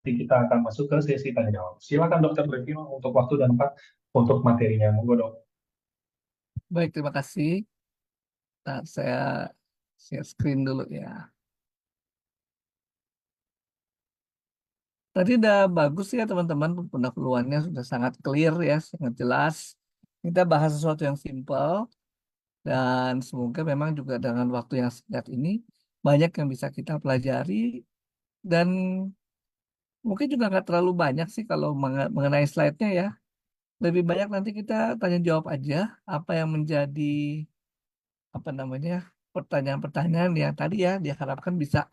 Nanti kita akan masuk ke sesi tanya jawab. Silakan Dokter Revino untuk waktu dan tempat untuk materinya. Monggo dok. Baik, terima kasih. Nah, saya share screen dulu ya. Tadi udah bagus ya teman-teman, pendahuluannya sudah sangat clear ya, sangat jelas. Kita bahas sesuatu yang simple dan semoga memang juga dengan waktu yang singkat ini banyak yang bisa kita pelajari dan mungkin juga nggak terlalu banyak sih kalau mengenai slide-nya ya. Lebih banyak nanti kita tanya jawab aja apa yang menjadi apa namanya pertanyaan-pertanyaan yang tadi ya diharapkan bisa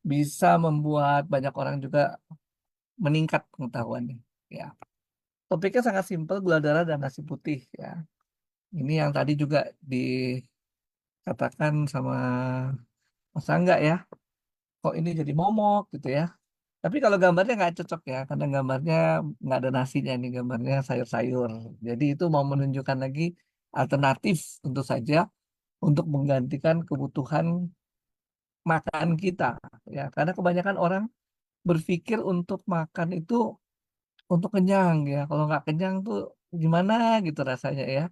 bisa membuat banyak orang juga meningkat pengetahuannya. Ya, topiknya sangat simpel, gula darah dan nasi putih ya. Ini yang tadi juga dikatakan sama Mas Angga ya, kok ini jadi momok gitu ya. Tapi kalau gambarnya nggak cocok ya, karena gambarnya nggak ada nasinya nih, gambarnya sayur-sayur. Jadi itu mau menunjukkan lagi alternatif tentu saja untuk menggantikan kebutuhan makan kita ya. Karena kebanyakan orang berpikir untuk makan itu untuk kenyang ya. Kalau nggak kenyang tuh gimana gitu rasanya ya.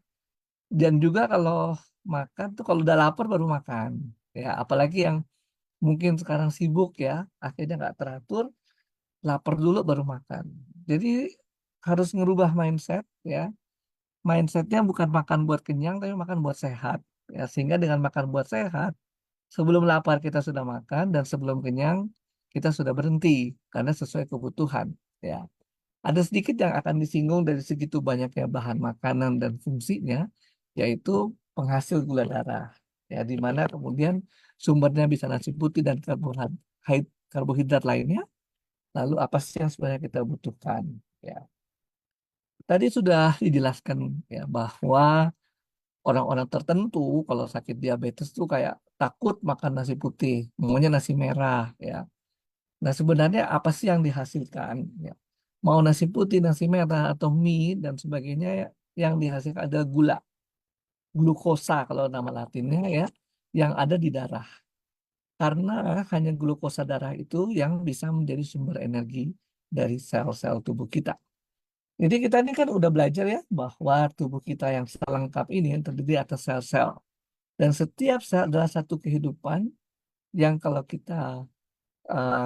Dan juga kalau makan tuh kalau udah lapar baru makan. Ya, apalagi yang mungkin sekarang sibuk ya, akhirnya nggak teratur, lapar dulu baru makan. Jadi harus ngerubah mindset ya. Mindsetnya bukan makan buat kenyang, tapi makan buat sehat. Ya, sehingga dengan makan buat sehat, sebelum lapar kita sudah makan dan sebelum kenyang kita sudah berhenti karena sesuai kebutuhan. Ya, ada sedikit yang akan disinggung dari segitu banyaknya bahan makanan dan fungsinya, yaitu penghasil gula darah. Ya, di mana kemudian sumbernya bisa nasi putih dan karbohidrat lainnya. Lalu apa sih yang sebenarnya kita butuhkan? Ya, tadi sudah dijelaskan ya bahwa orang-orang tertentu kalau sakit diabetes tuh kayak takut makan nasi putih, maunya nasi merah ya. Nah, sebenarnya apa sih yang dihasilkan? Ya. Mau nasi putih, nasi merah, atau mie, dan sebagainya ya, yang dihasilkan ada gula, glukosa kalau nama latinnya ya, yang ada di darah. Karena hanya glukosa darah itu yang bisa menjadi sumber energi dari sel-sel tubuh kita. Jadi kita ini kan udah belajar ya bahwa tubuh kita yang selengkap ini terdiri atas sel-sel. Dan setiap sel adalah satu kehidupan yang kalau kita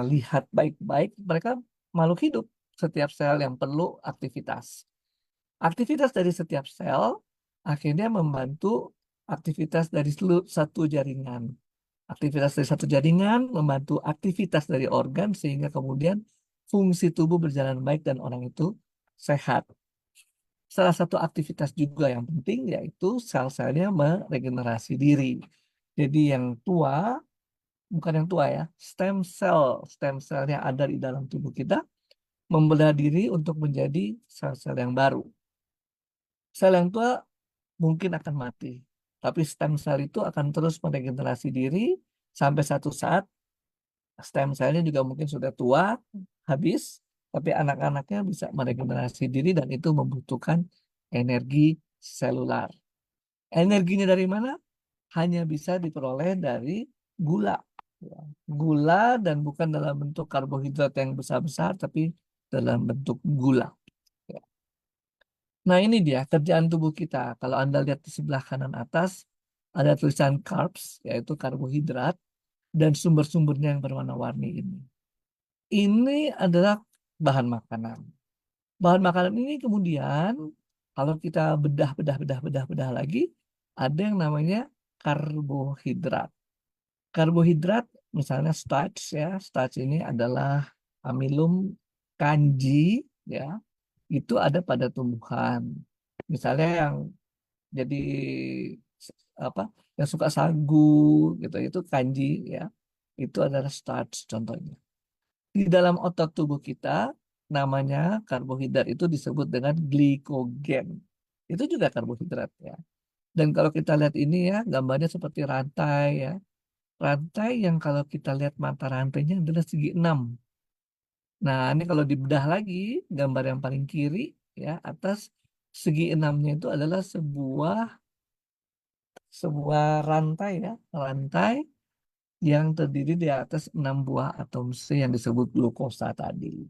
lihat baik-baik, mereka makhluk hidup. Setiap sel yang perlu aktivitas. Aktivitas dari setiap sel akhirnya membantu aktivitas dari satu jaringan. Aktivitas dari satu jaringan membantu aktivitas dari organ sehingga kemudian fungsi tubuh berjalan baik dan orang itu sehat. Salah satu aktivitas juga yang penting yaitu sel-selnya meregenerasi diri. Jadi yang tua, bukan yang tua ya, stem cell yang ada di dalam tubuh kita membelah diri untuk menjadi sel-sel yang baru. Sel yang tua mungkin akan mati, tapi stem cell itu akan terus meregenerasi diri sampai satu saat stem cellnya juga mungkin sudah tua, habis, tapi anak-anaknya bisa meregenerasi diri dan itu membutuhkan energi selular. Energinya dari mana? Hanya bisa diperoleh dari gula. Ya. Gula dan bukan dalam bentuk karbohidrat yang besar-besar, tapi dalam bentuk gula. Ya. Nah, ini dia kerjaan tubuh kita. Kalau Anda lihat di sebelah kanan atas, ada tulisan carbs, yaitu karbohidrat, dan sumber-sumbernya yang berwarna-warni ini. Ini adalah bahan makanan. Bahan makanan ini kemudian, kalau kita bedah lagi, ada yang namanya karbohidrat. Karbohidrat, misalnya starch ya, starch ini adalah amilum kanji ya, itu ada pada tumbuhan. Misalnya yang jadi apa yang suka sagu gitu itu kanji ya itu adalah starch contohnya di dalam otot tubuh kita namanya karbohidrat itu disebut dengan glikogen itu juga karbohidrat ya dan kalau kita lihat ini ya gambarnya seperti rantai ya rantai yang kalau kita lihat mata rantainya adalah segi enam. Nah ini kalau dibedah lagi gambar yang paling kiri ya atas segi enamnya itu adalah sebuah sebuah rantai ya, rantai yang terdiri di atas 6 buah atom C yang disebut glukosa tadi.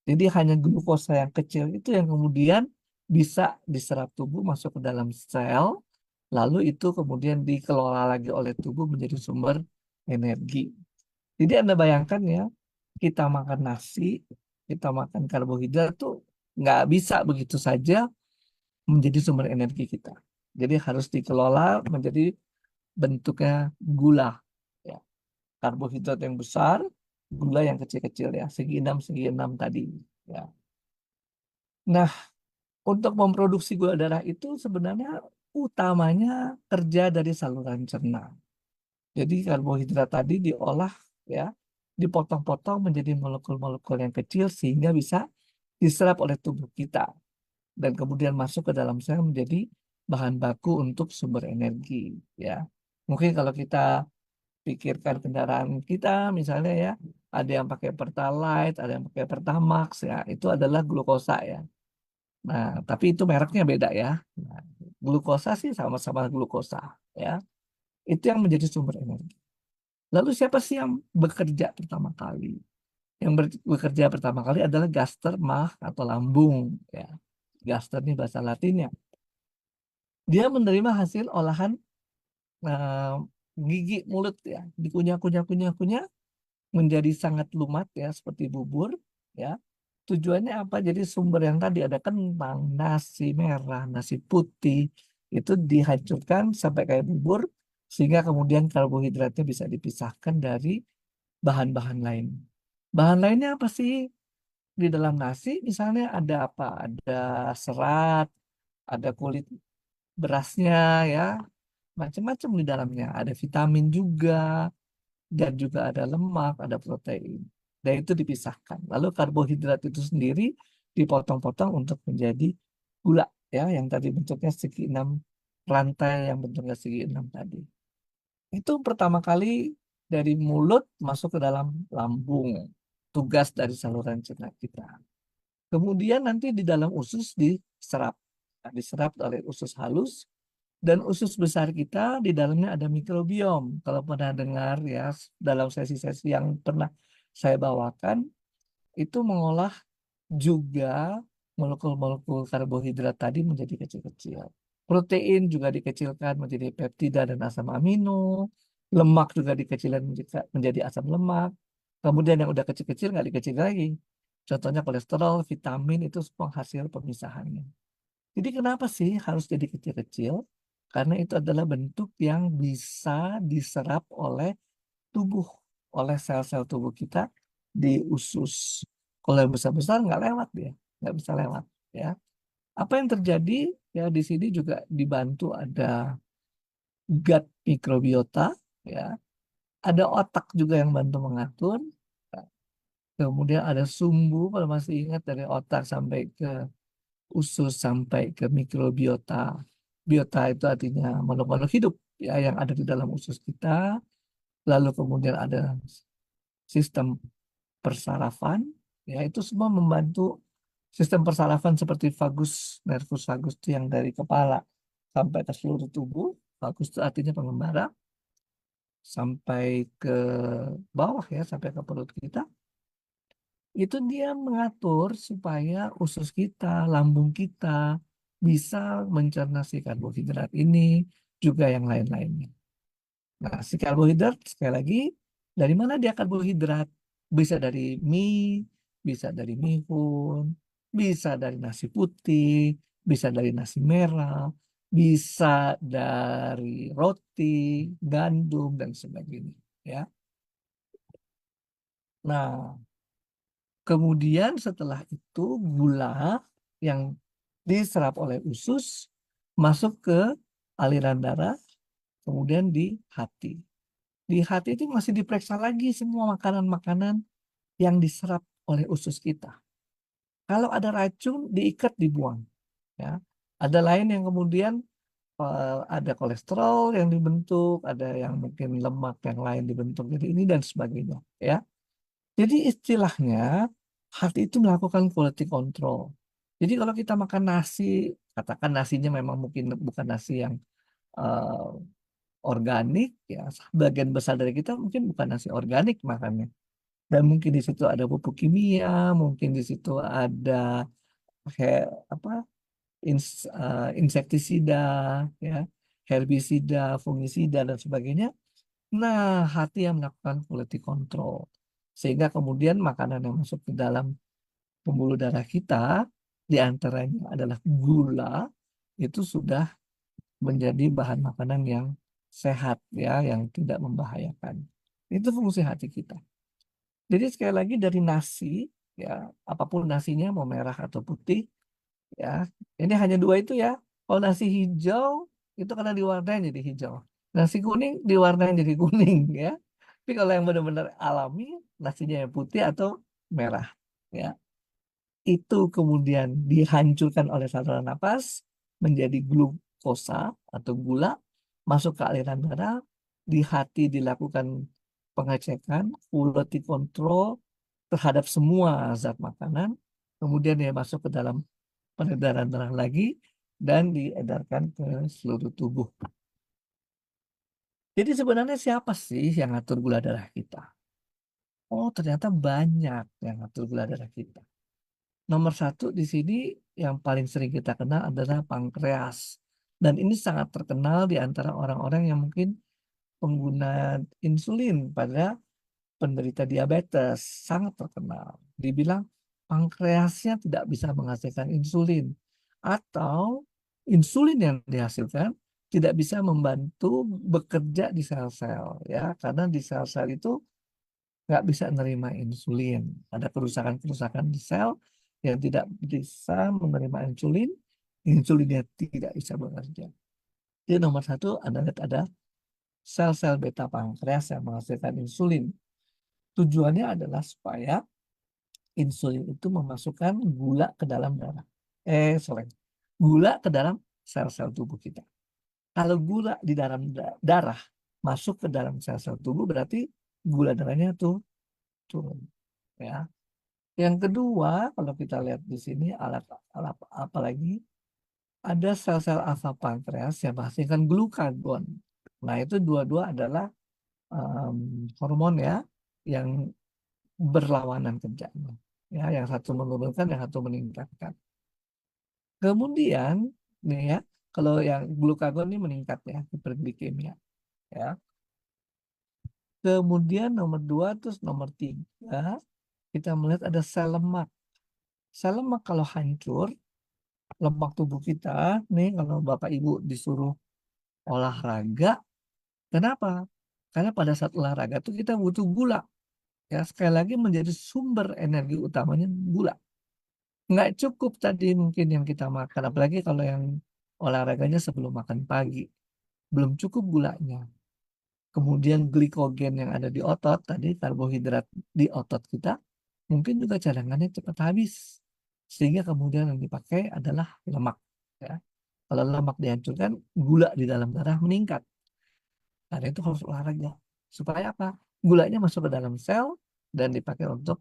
Jadi hanya glukosa yang kecil itu yang kemudian bisa diserap tubuh masuk ke dalam sel, lalu itu kemudian dikelola lagi oleh tubuh menjadi sumber energi. Jadi Anda bayangkan ya, kita makan nasi, kita makan karbohidrat tuh nggak bisa begitu saja menjadi sumber energi kita. Jadi harus dikelola menjadi bentuknya gula. Ya. Karbohidrat yang besar, gula yang kecil-kecil ya, segi enam tadi. Ya. Nah, untuk memproduksi gula darah itu sebenarnya utamanya kerja dari saluran cerna. Jadi karbohidrat tadi diolah ya, dipotong-potong menjadi molekul-molekul yang kecil sehingga bisa diserap oleh tubuh kita dan kemudian masuk ke dalam sel menjadi bahan baku untuk sumber energi ya. Mungkin kalau kita pikirkan kendaraan kita misalnya ya, ada yang pakai Pertalite, ada yang pakai Pertamax ya, itu adalah glukosa ya. Nah, tapi itu mereknya beda ya. Nah, glukosa sih sama-sama glukosa ya. Itu yang menjadi sumber energi. Lalu siapa sih yang bekerja pertama kali? Yang bekerja pertama kali adalah gaster mah atau lambung ya. Gaster ini bahasa Latinnya. Dia menerima hasil olahan eh, gigi mulut ya, dikunyah-kunyah-kunyah-kunyah menjadi sangat lumat ya seperti bubur ya. Tujuannya apa? Jadi sumber yang tadi ada kentang, nasi merah, nasi putih itu dihancurkan sampai kayak bubur sehingga kemudian karbohidratnya bisa dipisahkan dari bahan-bahan lain. Bahan lainnya apa sih? Di dalam nasi misalnya ada apa? Ada serat, ada kulit berasnya ya, macam-macam di dalamnya. Ada vitamin juga, dan juga ada lemak, ada protein. Dan itu dipisahkan. Lalu karbohidrat itu sendiri dipotong-potong untuk menjadi gula ya, yang tadi bentuknya segi enam, rantai yang bentuknya segi enam tadi. Itu pertama kali dari mulut masuk ke dalam lambung. Tugas dari saluran cerna kita. Kemudian nanti di dalam usus diserap. Nah, diserap oleh usus halus dan usus besar kita di dalamnya ada mikrobiom. Kalau pernah dengar ya dalam sesi-sesi yang pernah saya bawakan itu mengolah juga molekul-molekul karbohidrat tadi menjadi kecil-kecil. Protein juga dikecilkan menjadi peptida dan asam amino. Lemak juga dikecilkan menjadi asam lemak. Kemudian yang udah kecil-kecil nggak dikecil lagi. Contohnya kolesterol, vitamin itu penghasil pemisahannya. Jadi kenapa sih harus jadi kecil-kecil? Karena itu adalah bentuk yang bisa diserap oleh tubuh, oleh sel-sel tubuh kita di usus. Kalau yang besar-besar nggak lewat dia, nggak bisa lewat. Ya, apa yang terjadi? Ya di sini juga dibantu ada gut mikrobiota, ya, ada otak juga yang bantu mengatur. Kemudian ada sumbu, kalau masih ingat dari otak sampai ke usus sampai ke mikrobiota. Biota itu artinya makhluk-makhluk hidup ya yang ada di dalam usus kita. Lalu kemudian ada sistem persarafan, ya itu semua membantu sistem persarafan seperti vagus, nervus vagus itu yang dari kepala sampai ke seluruh tubuh. Vagus itu artinya pengembara sampai ke bawah ya, sampai ke perut kita. Itu dia mengatur supaya usus kita, lambung kita bisa mencerna si karbohidrat ini, juga yang lain-lainnya. Nah, si karbohidrat, sekali lagi, dari mana dia karbohidrat? Bisa dari mie, bisa dari mihun, bisa dari nasi putih, bisa dari nasi merah, bisa dari roti, gandum, dan sebagainya. Ya. Nah, kemudian setelah itu gula yang diserap oleh usus masuk ke aliran darah, kemudian di hati. Di hati itu masih diperiksa lagi semua makanan-makanan yang diserap oleh usus kita. Kalau ada racun, diikat, dibuang. Ya. Ada lain yang kemudian ada kolesterol yang dibentuk, ada yang mungkin lemak yang lain dibentuk, jadi ini dan sebagainya. Ya. Jadi istilahnya hati itu melakukan quality control. Jadi kalau kita makan nasi, katakan nasinya memang mungkin bukan nasi yang eh, organik, ya sebagian besar dari kita mungkin bukan nasi organik makannya. Dan mungkin di situ ada pupuk kimia, mungkin di situ ada kayak apa insektisida, ya, herbisida, fungisida dan sebagainya. Nah, hati yang melakukan quality control. Sehingga kemudian makanan yang masuk ke dalam pembuluh darah kita, di antaranya adalah gula, itu sudah menjadi bahan makanan yang sehat, ya, yang tidak membahayakan. Itu fungsi hati kita. Jadi sekali lagi dari nasi, ya, apapun nasinya, mau merah atau putih, ya, ini hanya dua itu ya. Kalau nasi hijau, itu karena diwarnain jadi hijau. Nasi kuning diwarnain jadi kuning, ya. Tapi kalau yang benar-benar alami, nasinya yang putih atau merah, ya. Itu kemudian dihancurkan oleh saluran napas menjadi glukosa atau gula, masuk ke aliran darah, di hati dilakukan pengecekan, quality control terhadap semua zat makanan, kemudian dia masuk ke dalam peredaran darah lagi dan diedarkan ke seluruh tubuh. Jadi sebenarnya siapa sih yang ngatur gula darah kita? Oh, ternyata banyak yang ngatur gula darah kita. Nomor satu di sini yang paling sering kita kenal adalah pankreas. Dan ini sangat terkenal di antara orang-orang yang mungkin pengguna insulin pada penderita diabetes. Sangat terkenal. Dibilang pankreasnya tidak bisa menghasilkan insulin. Atau insulin yang dihasilkan tidak bisa membantu bekerja di sel-sel. Ya, karena di sel-sel itu nggak bisa menerima insulin. Ada kerusakan-kerusakan di sel yang tidak bisa menerima insulin, insulinnya tidak bisa bekerja. Jadi nomor satu ada sel-sel beta pankreas yang menghasilkan insulin. Tujuannya adalah supaya insulin itu memasukkan gula ke dalam darah. Gula ke dalam sel-sel tubuh kita. Kalau gula di dalam darah masuk ke dalam sel-sel tubuh berarti gula darahnya tuh turun. Ya. Yang kedua, kalau kita lihat di sini alat alat apa lagi? Ada sel-sel alfa pankreas yang menghasilkan glukagon. Nah, itu dua-dua adalah em, hormon ya yang berlawanan kerjanya. Ya, yang satu menurunkan, yang satu meningkatkan. Kemudian, nih ya, kalau yang glukagon ini meningkat ya, hiperglikemia. Ya. Kemudian nomor dua, terus nomor tiga, kita melihat ada sel lemak. Sel lemak kalau hancur, lemak tubuh kita, nih kalau Bapak Ibu disuruh olahraga, kenapa? Karena pada saat olahraga tuh kita butuh gula. Ya, sekali lagi menjadi sumber energi utamanya gula. Nggak cukup tadi mungkin yang kita makan, apalagi kalau yang olahraganya sebelum makan pagi. Belum cukup gulanya. Kemudian glikogen yang ada di otot, tadi karbohidrat di otot kita, mungkin juga cadangannya cepat habis. Sehingga kemudian yang dipakai adalah lemak. Ya. Kalau lemak dihancurkan, gula di dalam darah meningkat. Karena itu harus olahraga. Supaya apa? Gulanya masuk ke dalam sel dan dipakai untuk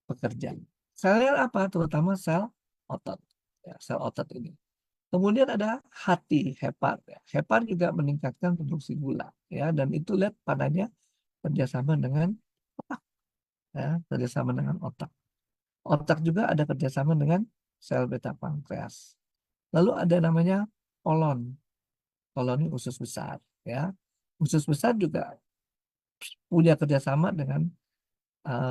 bekerja. Sel apa? Terutama sel otot. Ya, sel otot ini. Kemudian ada hati, hepar. Ya. Hepar juga meningkatkan produksi gula. Ya, dan itu lihat padanya kerjasama dengan otak. Ya, kerjasama dengan otak. Otak juga ada kerjasama dengan sel beta pankreas. Lalu ada namanya kolon. Kolon ini usus besar. Ya, usus besar juga punya kerjasama dengan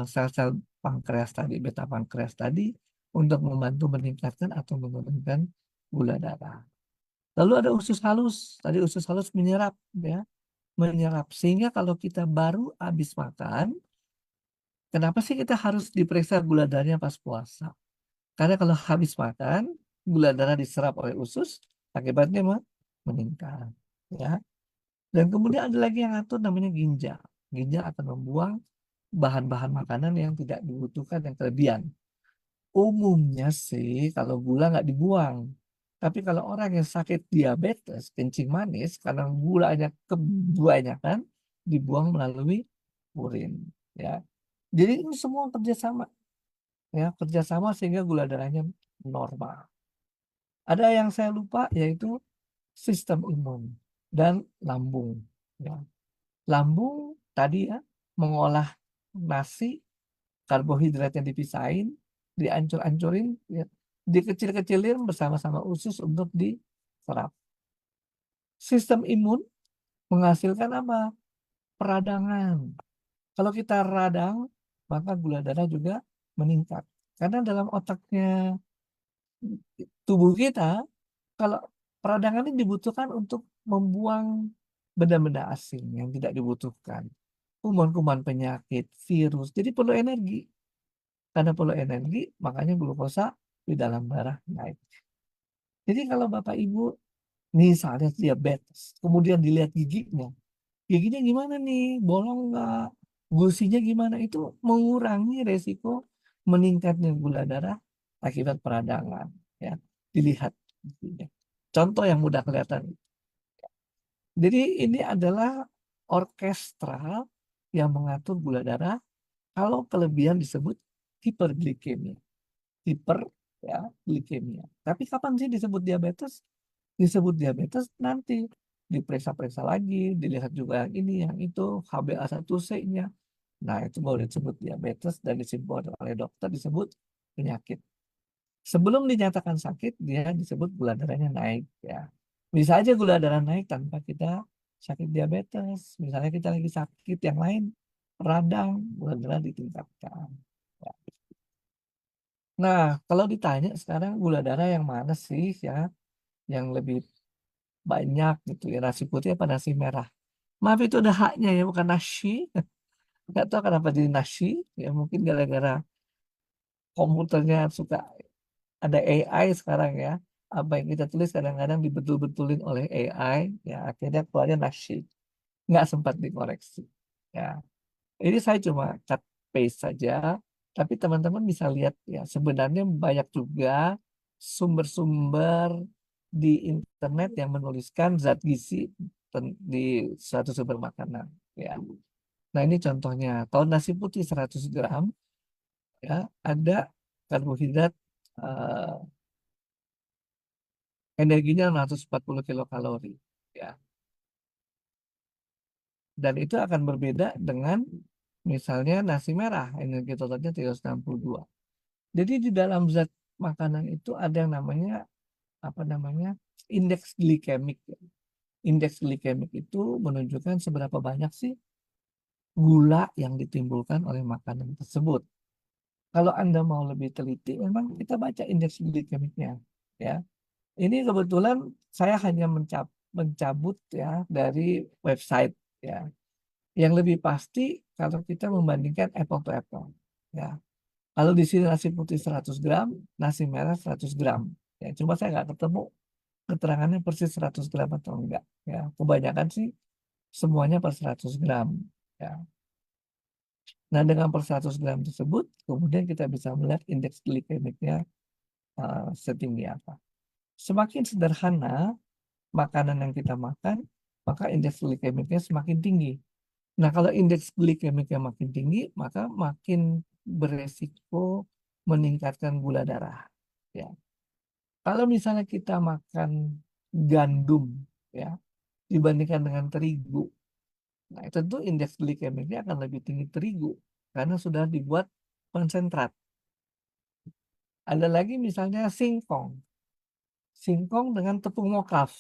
sel-sel pankreas tadi, beta pankreas tadi, untuk membantu meningkatkan atau menurunkan gula darah. Lalu ada usus halus, tadi usus halus menyerap, ya, menyerap. Sehingga kalau kita baru habis makan, kenapa sih kita harus diperiksa gula darahnya pas puasa? Karena kalau habis makan, gula darah diserap oleh usus, akibatnya meningkat, ya. Dan kemudian ada lagi yang atur namanya ginjal. Ginjal akan membuang bahan-bahan makanan yang tidak dibutuhkan yang kelebihan. Umumnya sih kalau gula nggak dibuang. Tapi kalau orang yang sakit diabetes, kencing manis, karena gulanya kebanyakan, dibuang melalui urin. Ya. Jadi ini semua kerjasama. Ya, kerjasama sehingga gula darahnya normal. Ada yang saya lupa yaitu sistem imun. dan lambung. Ya. Lambung tadi ya mengolah nasi, karbohidratnya dipisahin, diancur-ancurin, ya, dikecil-kecilin bersama-sama usus untuk diserap. Sistem imun menghasilkan apa? Peradangan. Kalau kita radang, maka gula darah juga meningkat. Karena dalam otaknya tubuh kita, kalau peradangan ini dibutuhkan untuk membuang benda-benda asing yang tidak dibutuhkan. Kuman-kuman penyakit, virus. Jadi perlu energi. Karena perlu energi, makanya glukosa di dalam darah naik. Jadi kalau Bapak Ibu misalnya diabetes, kemudian dilihat giginya, giginya gimana nih? Bolong nggak? Gusinya gimana? Itu mengurangi resiko meningkatnya gula darah akibat peradangan. Ya, dilihat giginya. Contoh yang mudah kelihatan. Jadi ini adalah orkestra yang mengatur gula darah. Kalau kelebihan disebut hiperglikemia. Hiper ya glikemia. Tapi kapan sih disebut diabetes? Disebut diabetes nanti diperiksa-periksa lagi, dilihat juga yang ini, yang itu, HbA1c-nya. Nah, itu baru disebut diabetes dan disebut oleh dokter disebut penyakit. Sebelum dinyatakan sakit, dia disebut gula darahnya naik ya. Bisa aja gula darah naik tanpa kita sakit diabetes. Misalnya kita lagi sakit yang lain, radang, gula darah ditingkatkan. Ya. Nah, kalau ditanya sekarang gula darah yang mana sih ya, yang lebih banyak gitu ya, nasi putih apa nasi merah? Maaf itu ada haknya ya, bukan nasi. Nggak tahu kenapa jadi nasi, ya mungkin gara-gara komputernya suka ada AI sekarang ya. Apa yang kita tulis kadang-kadang dibetul-betulin oleh AI, ya akhirnya keluarnya nasi. Nggak sempat dikoreksi. Ya, ini saya cuma cut paste saja, tapi teman-teman bisa lihat ya sebenarnya banyak juga sumber-sumber di internet yang menuliskan zat gizi di suatu sumber makanan. Ya, nah ini contohnya. Kalau nasi putih 100 gram ya ada karbohidrat eh, energinya 640 kilokalori. Ya, dan itu akan berbeda dengan misalnya nasi merah energi totalnya 362. Jadi di dalam zat makanan itu ada yang namanya apa namanya indeks glikemik. Indeks glikemik itu menunjukkan seberapa banyak sih gula yang ditimbulkan oleh makanan tersebut. Kalau Anda mau lebih teliti, memang kita baca indeks glikemiknya. Ya, ini kebetulan saya hanya mencabut ya dari website ya. Yang lebih pasti kalau kita membandingkan apple to apple. Ya, kalau di sini nasi putih 100 gram, nasi merah 100 gram. Ya, cuma saya nggak ketemu keterangannya persis 100 gram atau enggak. Ya, kebanyakan sih semuanya per 100 gram. Ya. Nah, dengan per 100 gram tersebut, kemudian kita bisa melihat indeks glikemiknya setinggi apa. Semakin sederhana makanan yang kita makan, maka indeks glikemiknya semakin tinggi. Nah, kalau indeks glikemiknya makin tinggi, maka makin beresiko meningkatkan gula darah. Ya. Kalau misalnya kita makan gandum, ya, dibandingkan dengan terigu, nah tentu indeks glikemiknya akan lebih tinggi terigu karena sudah dibuat konsentrat. Ada lagi misalnya singkong, singkong dengan tepung mokaf,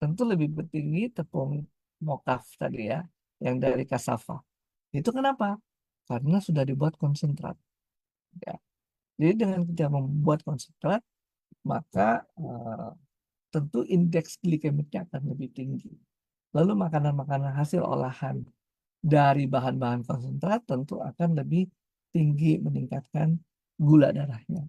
tentu lebih tinggi tepung mokaf tadi ya, yang dari cassava. Itu kenapa? Karena sudah dibuat konsentrat. Ya. Jadi dengan kita membuat konsentrat, maka tentu indeks glikemiknya akan lebih tinggi. Lalu makanan-makanan hasil olahan dari bahan-bahan konsentrat tentu akan lebih tinggi meningkatkan gula darahnya.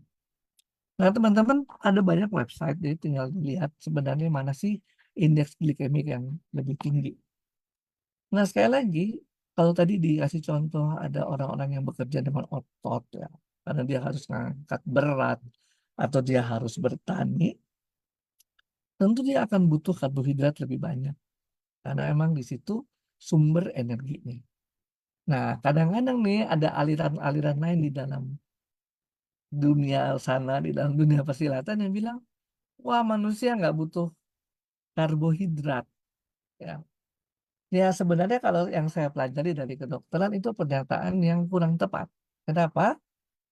Nah, teman-teman ada banyak website, jadi tinggal dilihat sebenarnya mana sih indeks glikemik yang lebih tinggi. Nah, sekali lagi, kalau tadi dikasih contoh ada orang-orang yang bekerja dengan otot ya, karena dia harus mengangkat berat atau dia harus bertani, tentu dia akan butuh karbohidrat lebih banyak karena emang di situ sumber energinya. Nah, kadang-kadang nih ada aliran-aliran lain di dalam dunia sana, di dalam dunia persilatan yang bilang, wah manusia nggak butuh karbohidrat. Ya. Ya sebenarnya kalau yang saya pelajari dari kedokteran itu pernyataan yang kurang tepat. Kenapa?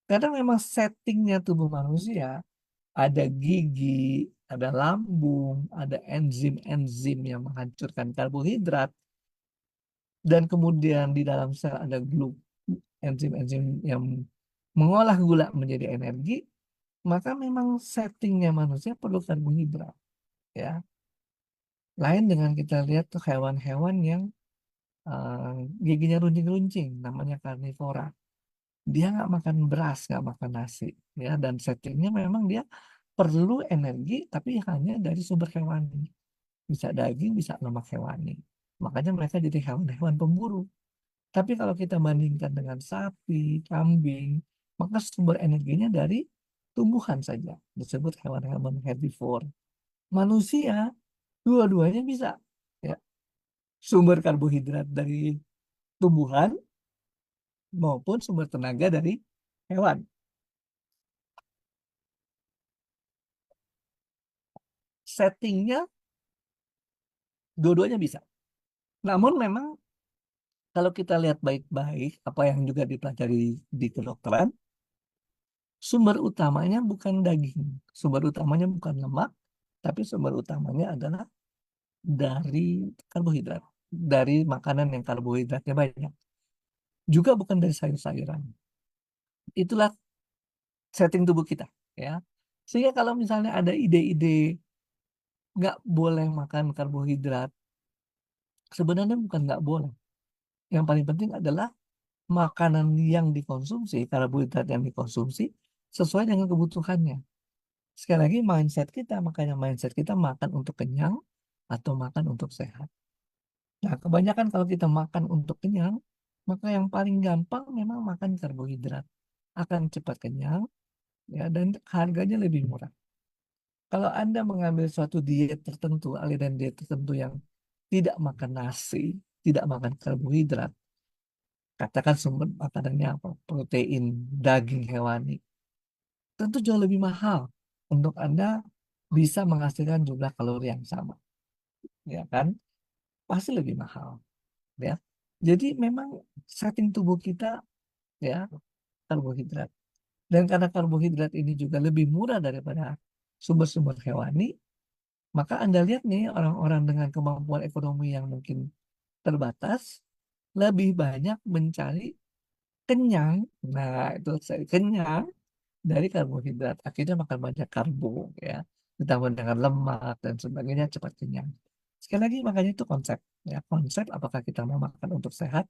Karena memang settingnya tubuh manusia ada gigi, ada lambung, ada enzim-enzim yang menghancurkan karbohidrat, dan kemudian di dalam sel ada enzim-enzim yang mengolah gula menjadi energi, maka memang settingnya manusia perlu karbohidrat. Ya, lain dengan kita lihat tuh hewan-hewan yang eh, giginya runcing-runcing, namanya karnivora. Dia nggak makan beras, nggak makan nasi, ya. Dan settingnya memang dia perlu energi, tapi hanya dari sumber hewani. Bisa daging, bisa lemak hewani. Makanya mereka jadi hewan-hewan pemburu. Tapi kalau kita bandingkan dengan sapi, kambing, maka sumber energinya dari tumbuhan saja. Disebut hewan-hewan herbivore. Manusia, dua-duanya bisa. Ya. Sumber karbohidrat dari tumbuhan maupun sumber tenaga dari hewan. Settingnya dua-duanya bisa. Namun memang kalau kita lihat baik-baik, apa yang juga dipelajari di kedokteran, sumber utamanya bukan daging, sumber utamanya bukan lemak, tapi sumber utamanya adalah dari karbohidrat, dari makanan yang karbohidratnya banyak. Juga bukan dari sayur-sayuran. Itulah setting tubuh kita, ya. Sehingga kalau misalnya ada ide-ide nggak boleh makan karbohidrat, sebenarnya bukan nggak boleh. Yang paling penting adalah makanan yang dikonsumsi, karbohidrat yang dikonsumsi sesuai dengan kebutuhannya. Sekali lagi mindset kita, makanya mindset kita makan untuk kenyang atau makan untuk sehat. Nah, kebanyakan kalau kita makan untuk kenyang, maka yang paling gampang memang makan karbohidrat. Akan cepat kenyang, ya, dan harganya lebih murah. Kalau Anda mengambil suatu diet tertentu, aliran diet tertentu yang tidak makan nasi, tidak makan karbohidrat, katakan sumber makanannya apa? Protein, daging hewani, tentu jauh lebih mahal untuk Anda bisa menghasilkan jumlah kalori yang sama, ya kan? Pasti lebih mahal, ya. Jadi memang setting tubuh kita, ya, karbohidrat. Dan karena karbohidrat ini juga lebih murah daripada sumber-sumber hewani, maka Anda lihat nih orang-orang dengan kemampuan ekonomi yang mungkin terbatas lebih banyak mencari kenyang. Nah, itu saya kenyang dari karbohidrat. Akhirnya makan banyak karbo, ya. Ditambah dengan lemak dan sebagainya, cepat kenyang. Sekali lagi, makanya itu konsep. Ya, konsep apakah kita mau makan untuk sehat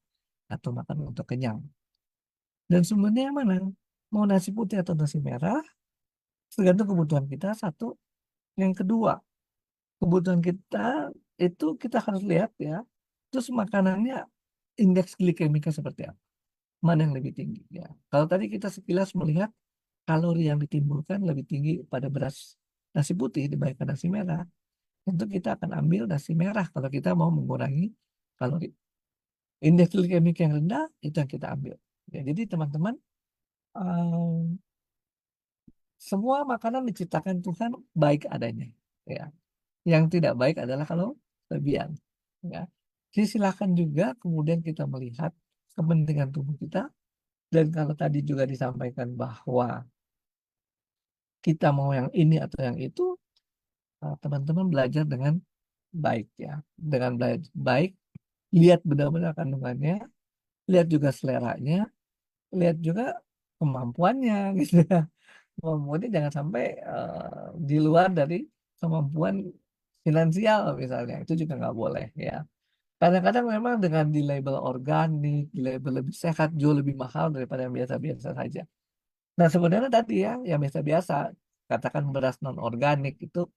atau makan untuk kenyang. Dan sumbernya yang mana? Mau nasi putih atau nasi merah, tergantung kebutuhan kita, satu. Yang kedua, kebutuhan kita itu kita harus lihat, ya. Terus makanannya indeks glikemiknya seperti apa? Mana yang lebih tinggi, ya. Kalau tadi kita sekilas melihat kalori yang ditimbulkan lebih tinggi pada beras nasi putih dibandingkan nasi merah, tentu kita akan ambil nasi merah kalau kita mau mengurangi kalori. Indeks glikemik yang rendah itu yang kita ambil. Ya, jadi teman-teman, em, semua makanan diciptakan Tuhan baik adanya. Ya. Yang tidak baik adalah kalau kelebihan. Ya. Jadi silakan juga kemudian kita melihat kepentingan tubuh kita. Dan kalau tadi juga disampaikan bahwa kita mau yang ini atau yang itu, teman-teman belajar dengan baik, ya. Dengan belajar baik, lihat benar-benar kandungannya, lihat juga seleranya, lihat juga kemampuannya gitu ya. Kemampuannya jangan sampai di luar dari kemampuan finansial misalnya, itu juga nggak boleh, ya. Kadang-kadang memang dengan di label organik, di label lebih sehat, jauh lebih mahal daripada yang biasa-biasa saja. Nah sebenarnya tadi, ya, yang biasa-biasa, katakan beras non organik itu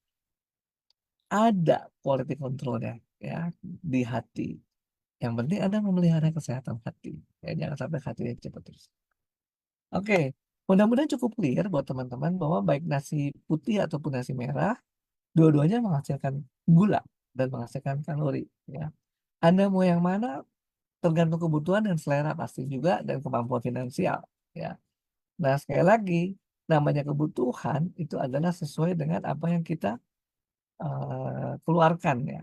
ada quality controlnya, ya, di hati. Yang penting Anda memelihara kesehatan hati, ya, jangan sampai hatinya cepat terus. Oke, mudah-mudahan cukup clear buat teman-teman bahwa baik nasi putih ataupun nasi merah, dua-duanya menghasilkan gula dan menghasilkan kalori, ya. Anda mau yang mana tergantung kebutuhan dan selera pasti juga, dan kemampuan finansial, ya. Nah, sekali lagi, namanya kebutuhan itu adalah sesuai dengan apa yang kita keluarkan ya,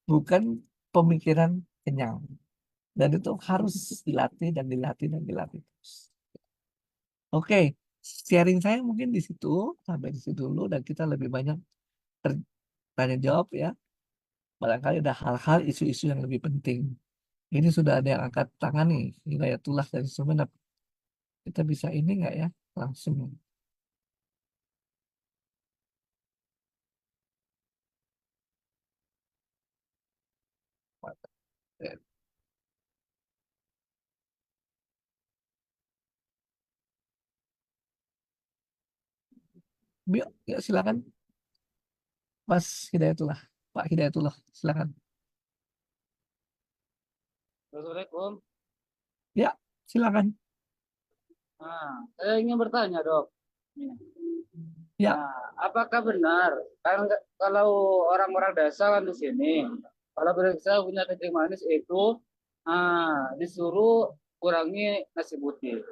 bukan pemikiran kenyang. Dan itu harus dilatih dan dilatih dan dilatih terus. Oke, sharing saya mungkin di situ, sampai di situ dulu, dan kita lebih banyak tanya jawab ya. Barangkali ada hal-hal isu-isu yang lebih penting. Ini sudah ada yang angkat tangan nih, Hidayatullah dari Sumeneb. Kita bisa ini nggak ya? Langsung. Ya, silakan, Mas Hidayatullah. Pak Hidayatullah, silakan. Assalamualaikum. Ya, silakan. Saya ingin bertanya, Dok. Ya, Apakah benar kan kalau orang-orang desa kan di sini, kalau periksa punya kencing manis itu disuruh kurangi nasi putih.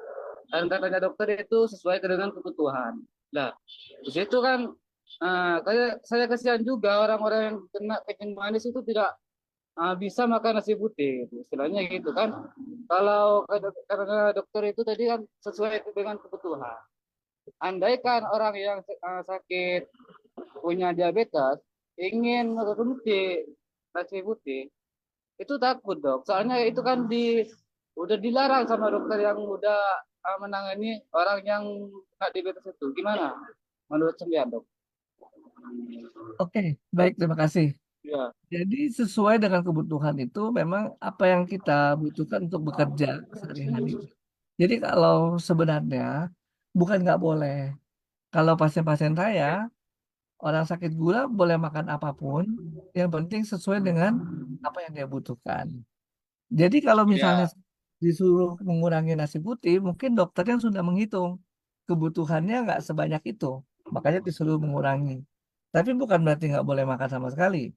Dan katanya dokter itu sesuai dengan kebutuhan. Nah, di situ kan saya kasihan juga orang-orang yang kena kencing manis itu tidak bisa makan nasi putih, gitu. Istilahnya gitu kan. Kalau karena dokter itu tadi kan sesuai dengan kebutuhan. Andaikan orang yang sakit punya diabetes ingin mengkonsumsi nasi putih, itu takut dok. Soalnya itu kan udah dilarang sama dokter yang udah menangani orang yang kena diabetes itu. Gimana menurut Sembilan dok? oke. Baik, terima kasih. Ya, Jadi sesuai dengan kebutuhan itu memang apa yang kita butuhkan untuk bekerja sehari-hari. Jadi kalau sebenarnya bukan nggak boleh. Kalau pasien-pasien saya, orang sakit gula boleh makan apapun, yang penting sesuai dengan apa yang dia butuhkan. Jadi kalau misalnya ya, disuruh mengurangi nasi putih, mungkin dokternya sudah menghitung kebutuhannya nggak sebanyak itu, makanya disuruh mengurangi. Tapi bukan berarti nggak boleh makan sama sekali.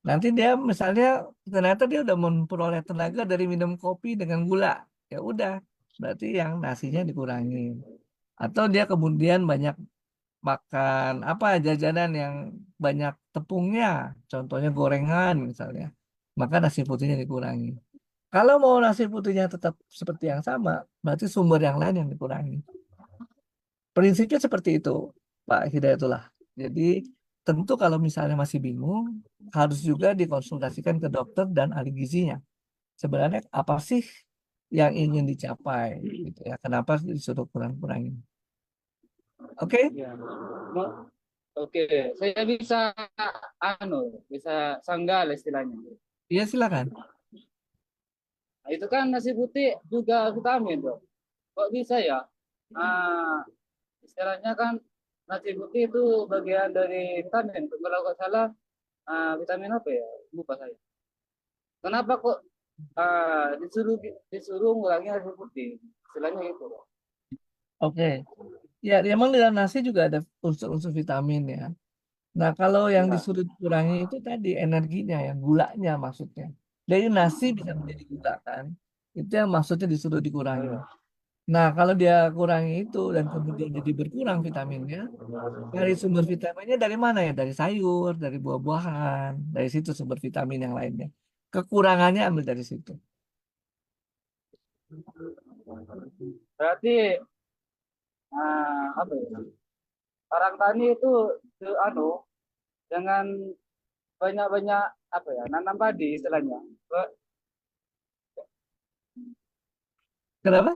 Nanti dia misalnya ternyata dia udah memperoleh tenaga dari minum kopi dengan gula, ya udah, berarti yang nasinya dikurangi. Atau dia kemudian banyak makan apa jajanan yang banyak tepungnya, contohnya gorengan misalnya, maka nasi putihnya dikurangi. Kalau mau nasi putihnya tetap seperti yang sama, berarti sumber yang lain yang dikurangi. Prinsipnya seperti itu, Pak Hidayatullah. Jadi tentu kalau misalnya masih bingung, harus juga dikonsultasikan ke dokter dan ahli gizinya. Sebenarnya apa sih yang ingin dicapai, gitu ya? Kenapa disuruh kurang-kurangin? Oke, ya. Oke, saya bisa sanggal istilahnya. iya silakan. Nah, itu kan nasi putih juga vitamin, Bro. Kok bisa ya? Ah, istilahnya kan nasi putih itu bagian dari vitamin. Kalau nggak salah, vitamin apa ya? Lupa saya. Kenapa kok disuruh disuruh ngurangi nasi putih? Istilahnya itu, Bro. Oke. Ya, emang di dalam nasi juga ada unsur-unsur vitamin ya. Nah, kalau yang Ya, disuruh dikurangi itu tadi energinya, yang gulanya maksudnya. Dari nasi bisa menjadi gula kan. Itu yang maksudnya disuruh dikurangi. ayo. Nah, kalau dia kurangi itu dan kemudian jadi berkurang vitaminnya, dari sumber vitaminnya dari mana ya? Dari sayur, dari buah-buahan, dari situ sumber vitamin yang lainnya. Kekurangannya ambil dari situ. Berarti apa ya? Orang tani itu jangan banyak-banyak apa ya? Nanam padi istilahnya. Kenapa?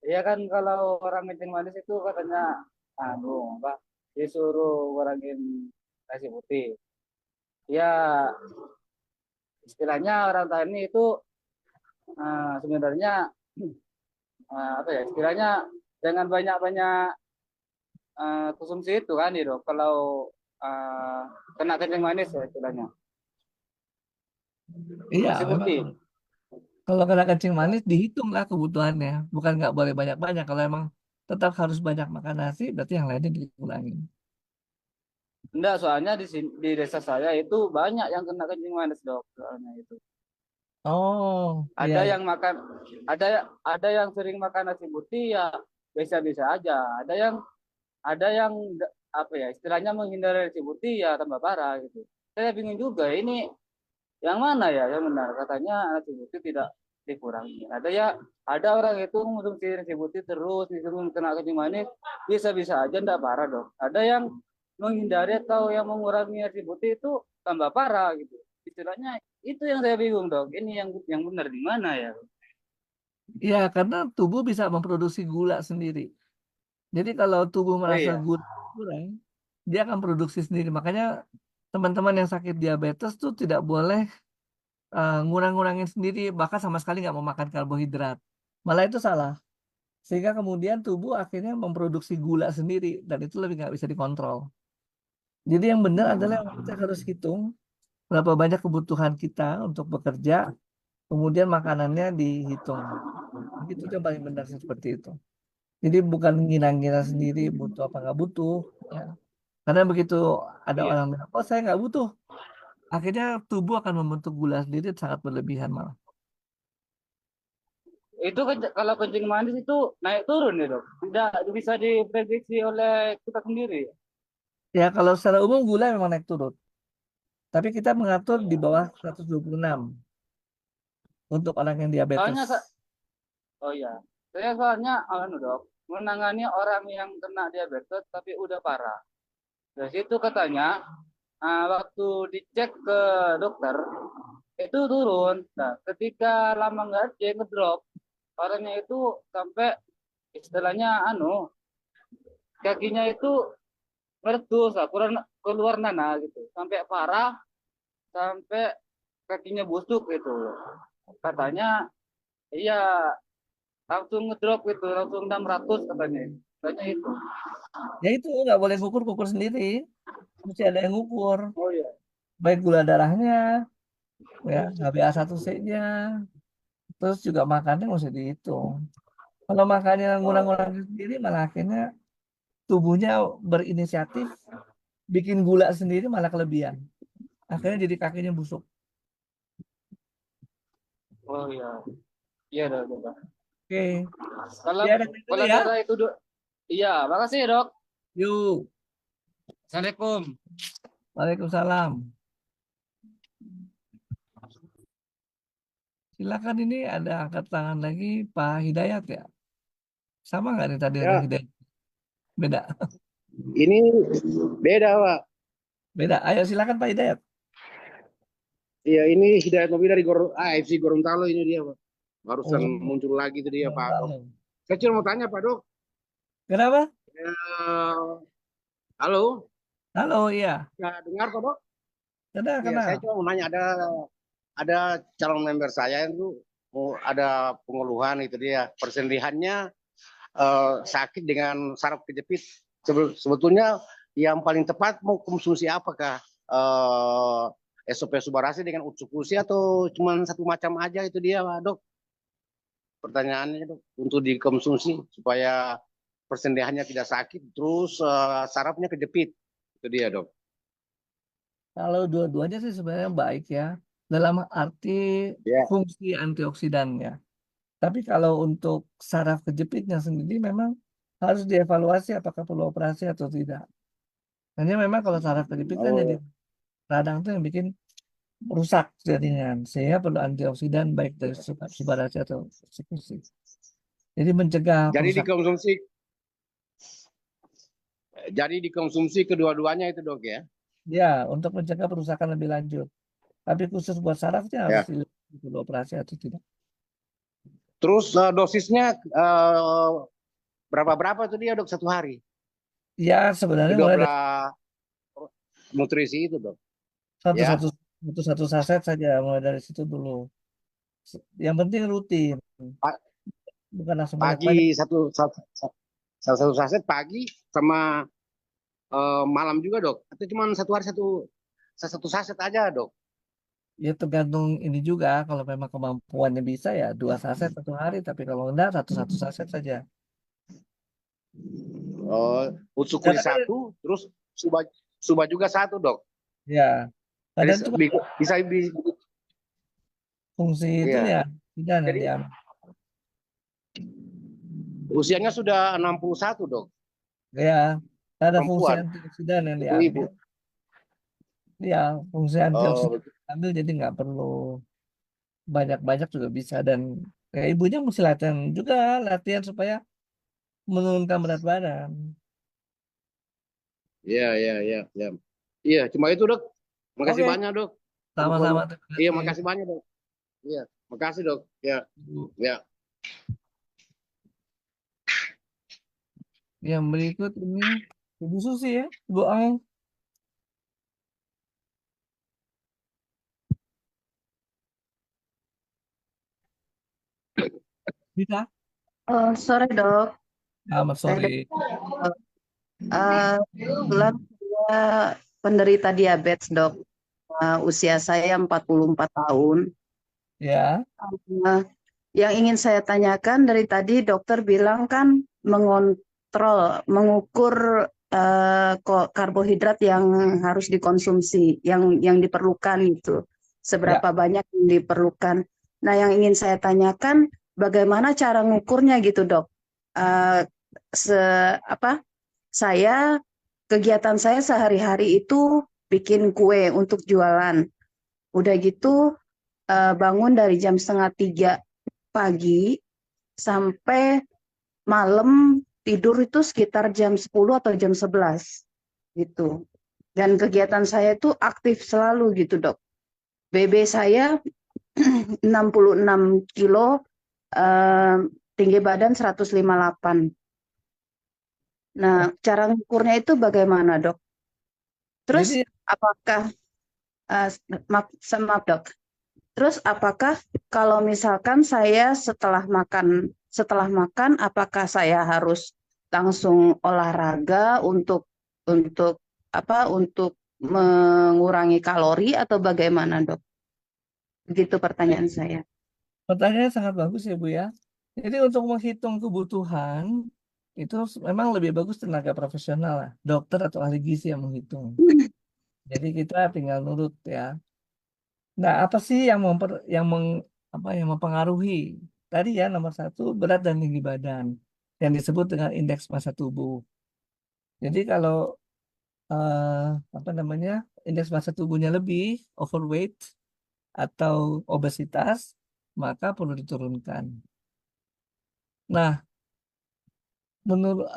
Iya kan kalau orang kencing manis itu katanya apa disuruh ngurangin nasi putih. Ya istilahnya orang tani itu sebenarnya apa ya istilahnya jangan banyak-banyak konsumsi itu kan itu kalau uh, kena kencing manis ya istilahnya Iya, nasi memang putih. kalau kena kencing manis dihitung lah kebutuhannya. Bukan nggak boleh banyak-banyak. Kalau emang tetap harus banyak makan nasi, berarti yang lainnya dikurangi. Enggak, soalnya di desa saya itu banyak yang kena kencing manis dok soalnya itu. Oh, iya, Ada iya. yang makan, ada yang sering makan nasi putih ya biasa-biasa aja. Ada yang apa ya istilahnya menghindari nasi putih ya tambah parah gitu. Saya bingung juga ini yang mana ya yang benar katanya nasi putih tidak dikurangi. Ada orang itu mengonsumsi nasi putih terus disuruh kena kencing manis bisa-bisa aja enggak parah dok. Ada yang menghindari atau yang mengurangi nasi putih itu tambah parah gitu. Istilahnya itu yang saya bingung dok. Ini yang benar di mana ya? Ya, karena tubuh bisa memproduksi gula sendiri. Jadi kalau tubuh Oh merasa iya. gula kurang, dia akan produksi sendiri. Makanya teman-teman yang sakit diabetes tuh tidak boleh ngurang-ngurangin sendiri, bahkan sama sekali nggak mau makan karbohidrat. Malah itu salah. Sehingga kemudian tubuh akhirnya memproduksi gula sendiri dan itu lebih nggak bisa dikontrol. Jadi yang benar adalah kita harus hitung berapa banyak kebutuhan kita untuk bekerja, kemudian makanannya dihitung. Itu yang paling benar seperti itu. Jadi bukan ngira-ngira sendiri butuh apa nggak butuh, ya. Karena begitu ada Iya. orang bilang, oh saya nggak butuh, akhirnya tubuh akan membentuk gula sendiri sangat berlebihan malah. Itu kalau kencing manis itu naik turun ya dok. Tidak bisa diprediksi oleh kita sendiri. Ya kalau secara umum gula memang naik turun, tapi kita mengatur di Iya. bawah 126 untuk orang yang diabetes. Soalnya oh ya, saya soalnya dok menangani orang yang kena diabetes tapi udah parah. Dari situ katanya waktu dicek ke dokter itu turun. Nah, ketika lama nggak cek ngedrop, orangnya itu sampai istilahnya kakinya itu meletus lah, keluar nanah gitu, sampai parah, sampai kakinya busuk gitu. Katanya iya langsung ngedrop gitu, langsung 600 katanya. Katanya itu. Ya itu nggak boleh ngukur sendiri, mesti ada yang ngukur, Oh iya. baik gula darahnya, ya HbA1c-nya, terus juga makannya mesti dihitung. Kalau makannya ngurang-ngurang sendiri, malah akhirnya tubuhnya berinisiatif bikin gula sendiri malah kelebihan. Akhirnya jadi kakinya busuk. Oh iya. Iya dok. Dok. Oke, Kalau ya dari dulu kalau ya. daerah itu dok. Iya, makasih ya dok. Yuk, Assalamualaikum. Waalaikumsalam. Silakan ini ada angkat tangan lagi Pak Hidayat ya. Sama nggak nih tadi dengan Ya, Hidayat? Beda. ini beda, Pak. Beda. Ayo silakan Pak Hidayat. Iya, ini Hidayat Nobi dari AFC Gorontalo ini dia, Pak. Barusan Oh, muncul lagi itu dia, Pak Dok. Gorontalo. Saya cuma mau tanya, Pak Dok. Kenapa? Halo, Halo, iya. ya dengar, Pak Dok? Iya, Kena. saya cuma mau nanya, ada calon member saya itu ada pengeluhan itu dia, persendihannya sakit dengan saraf kejepit. Sebetulnya yang paling tepat mau konsumsi apakah SOP Subarasi dengan utsukusi atau cuma satu macam aja itu dia, Pak Dok? Pertanyaannya, Dok, untuk dikonsumsi supaya persendihannya tidak sakit, terus sarafnya kejepit. Itu dia, Dok. Kalau dua-duanya sih sebenarnya baik ya. Dalam arti Ya. fungsi antioksidannya. Tapi kalau untuk saraf kejepitnya sendiri memang harus dievaluasi apakah perlu operasi atau tidak. Hanya memang kalau saraf kejepit kan jadi Oh, radang itu yang bikin rusak jaringan. Sehingga perlu antioksidan baik dari subarasi atau eksekusi. Jadi mencegah jadi perusakan. dikonsumsi kedua-duanya itu, Dok, ya. Ya, untuk mencegah perusakan lebih lanjut. Tapi khusus buat sarafnya harus Ya. perlu operasi atau tidak. Terus dosisnya berapa tuh dia, Dok, satu hari? Ya, sebenarnya Kedua mulai dari belah nutrisi itu, Dok. satu Ya. satu satu saset saja, mulai dari situ dulu. Yang penting rutin, Pa- bukan langsung banyak-banyak. Pagi satu saset pagi sama malam juga, Dok. Atau cuma satu hari satu saset aja, Dok. Ya tergantung ini juga, kalau memang kemampuannya bisa ya 2 saset 1 hari, tapi kalau enggak satu saset saja. Utsukuri Karena kan, satu, terus suba juga satu, Dok. ya Jadi kadang tuh bisa fungsi itu iya. ya tidak Jadi diambil. usianya sudah 61, Dok. Ya, Ada fungsi perempuan, antioksidan yang ibu-ibu. diambil. Ya, fungsi Oh, antioksidan diambil jadi nggak perlu banyak-banyak juga bisa. Dan kayak ibunya mesti latihan juga, latihan supaya menurunkan berat badan. iya, iya, iya, iya. Iya, cuma itu, Dok. Makasih Oke, banyak, Dok. sama-sama. Infonya. Terima Iya, kasih. makasih banyak, Dok. Iya, makasih, Dok. Ya, Bu. ya. Yang berikut ini Ibu Susi ya, Ibu Ang. Bisa? Sore dok, Selamat saya sore. kebetulan saya penderita diabetes dok. Usia saya 44 tahun. Ya, Eh, yang ingin saya tanyakan dari tadi dokter bilang kan mengontrol, mengukur karbohidrat yang harus dikonsumsi, yang diperlukan itu, ya. seberapa banyak yang diperlukan. Nah, yang ingin saya tanyakan bagaimana cara ngukurnya gitu dok? Eh, se apa? Saya kegiatan saya sehari-hari itu bikin kue untuk jualan. Udah gitu bangun dari jam setengah 3 pagi sampai malam tidur itu sekitar jam 10 atau jam 11 gitu. Dan kegiatan saya itu aktif selalu gitu dok. BB saya 66 kilo, eh, tinggi badan 158. Nah, cara ngukurnya itu bagaimana dok? Terus Jadi apakah, eh, maaf dok, terus apakah kalau misalkan saya setelah makan apakah saya harus langsung olahraga untuk untuk mengurangi kalori atau bagaimana, Dok? Begitu pertanyaan saya. pertanyaannya sangat bagus ya Bu ya. Jadi untuk menghitung kebutuhan itu memang lebih bagus tenaga profesional lah, dokter atau ahli gizi yang menghitung. Jadi kita tinggal nurut ya. Nah, apa sih yang yang mempengaruhi? Tadi ya nomor satu berat dan tinggi badan yang disebut dengan indeks massa tubuh. Jadi kalau eh, apa namanya indeks massa tubuhnya lebih overweight atau obesitas, maka perlu diturunkan. Nah, menurut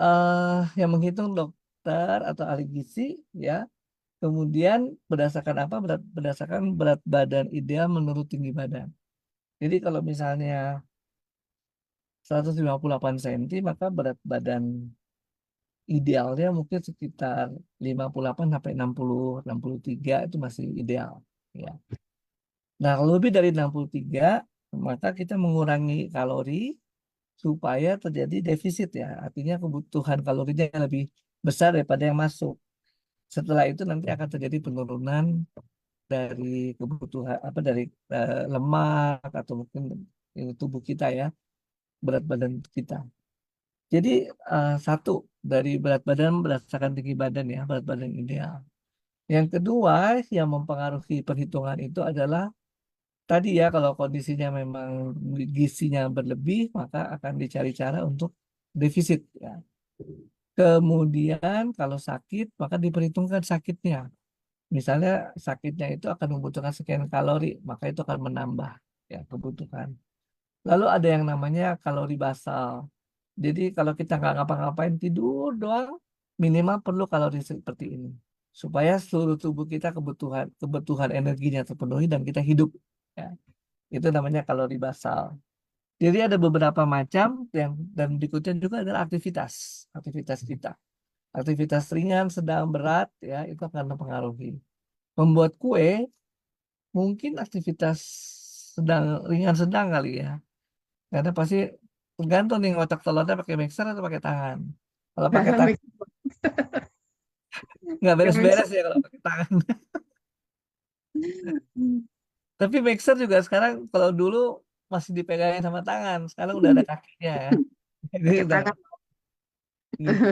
yang menghitung dokter atau ahli gizi ya, kemudian berdasarkan apa? Berdasarkan berat badan ideal menurut tinggi badan. Jadi kalau misalnya 158 cm, maka berat badan idealnya mungkin sekitar 58 sampai 60, 63 itu masih ideal. Ya. Nah, kalau lebih dari 63, maka kita mengurangi kalori supaya terjadi defisit ya. Artinya kebutuhan kalorinya lebih besar daripada yang masuk. Setelah itu nanti akan terjadi penurunan dari kebutuhan dari lemak atau mungkin tubuh kita ya, berat badan kita. Jadi satu dari berat badan berdasarkan tinggi badan ya, berat badan ideal. Yang kedua yang mempengaruhi perhitungan itu adalah tadi ya kalau kondisinya memang gizinya berlebih maka akan dicari cara untuk defisit ya. Kemudian kalau sakit maka diperhitungkan sakitnya. Misalnya sakitnya itu akan membutuhkan sekian kalori, maka itu akan menambah ya kebutuhan. Lalu ada yang namanya kalori basal. Jadi kalau kita nggak ngapa-ngapain tidur doang, minimal perlu kalori seperti ini supaya seluruh tubuh kita kebutuhan kebutuhan energinya terpenuhi dan kita hidup. Ya. Itu namanya kalori basal. Jadi ada beberapa macam yang dan berikutnya juga adalah aktivitas kita. Aktivitas ringan, sedang, berat ya itu akan mempengaruhi. Membuat kue mungkin aktivitas sedang ringan sedang kali ya. Karena pasti tergantung nih ngocok telurnya pakai mixer atau pakai tangan. Kalau pakai tangan nggak beres-beres ya kalau pakai tangan. Tapi mixer juga sekarang kalau dulu masih dipegangin sama tangan, sekarang udah ada kakinya ya. Jadi Pakai udah tangan. gitu.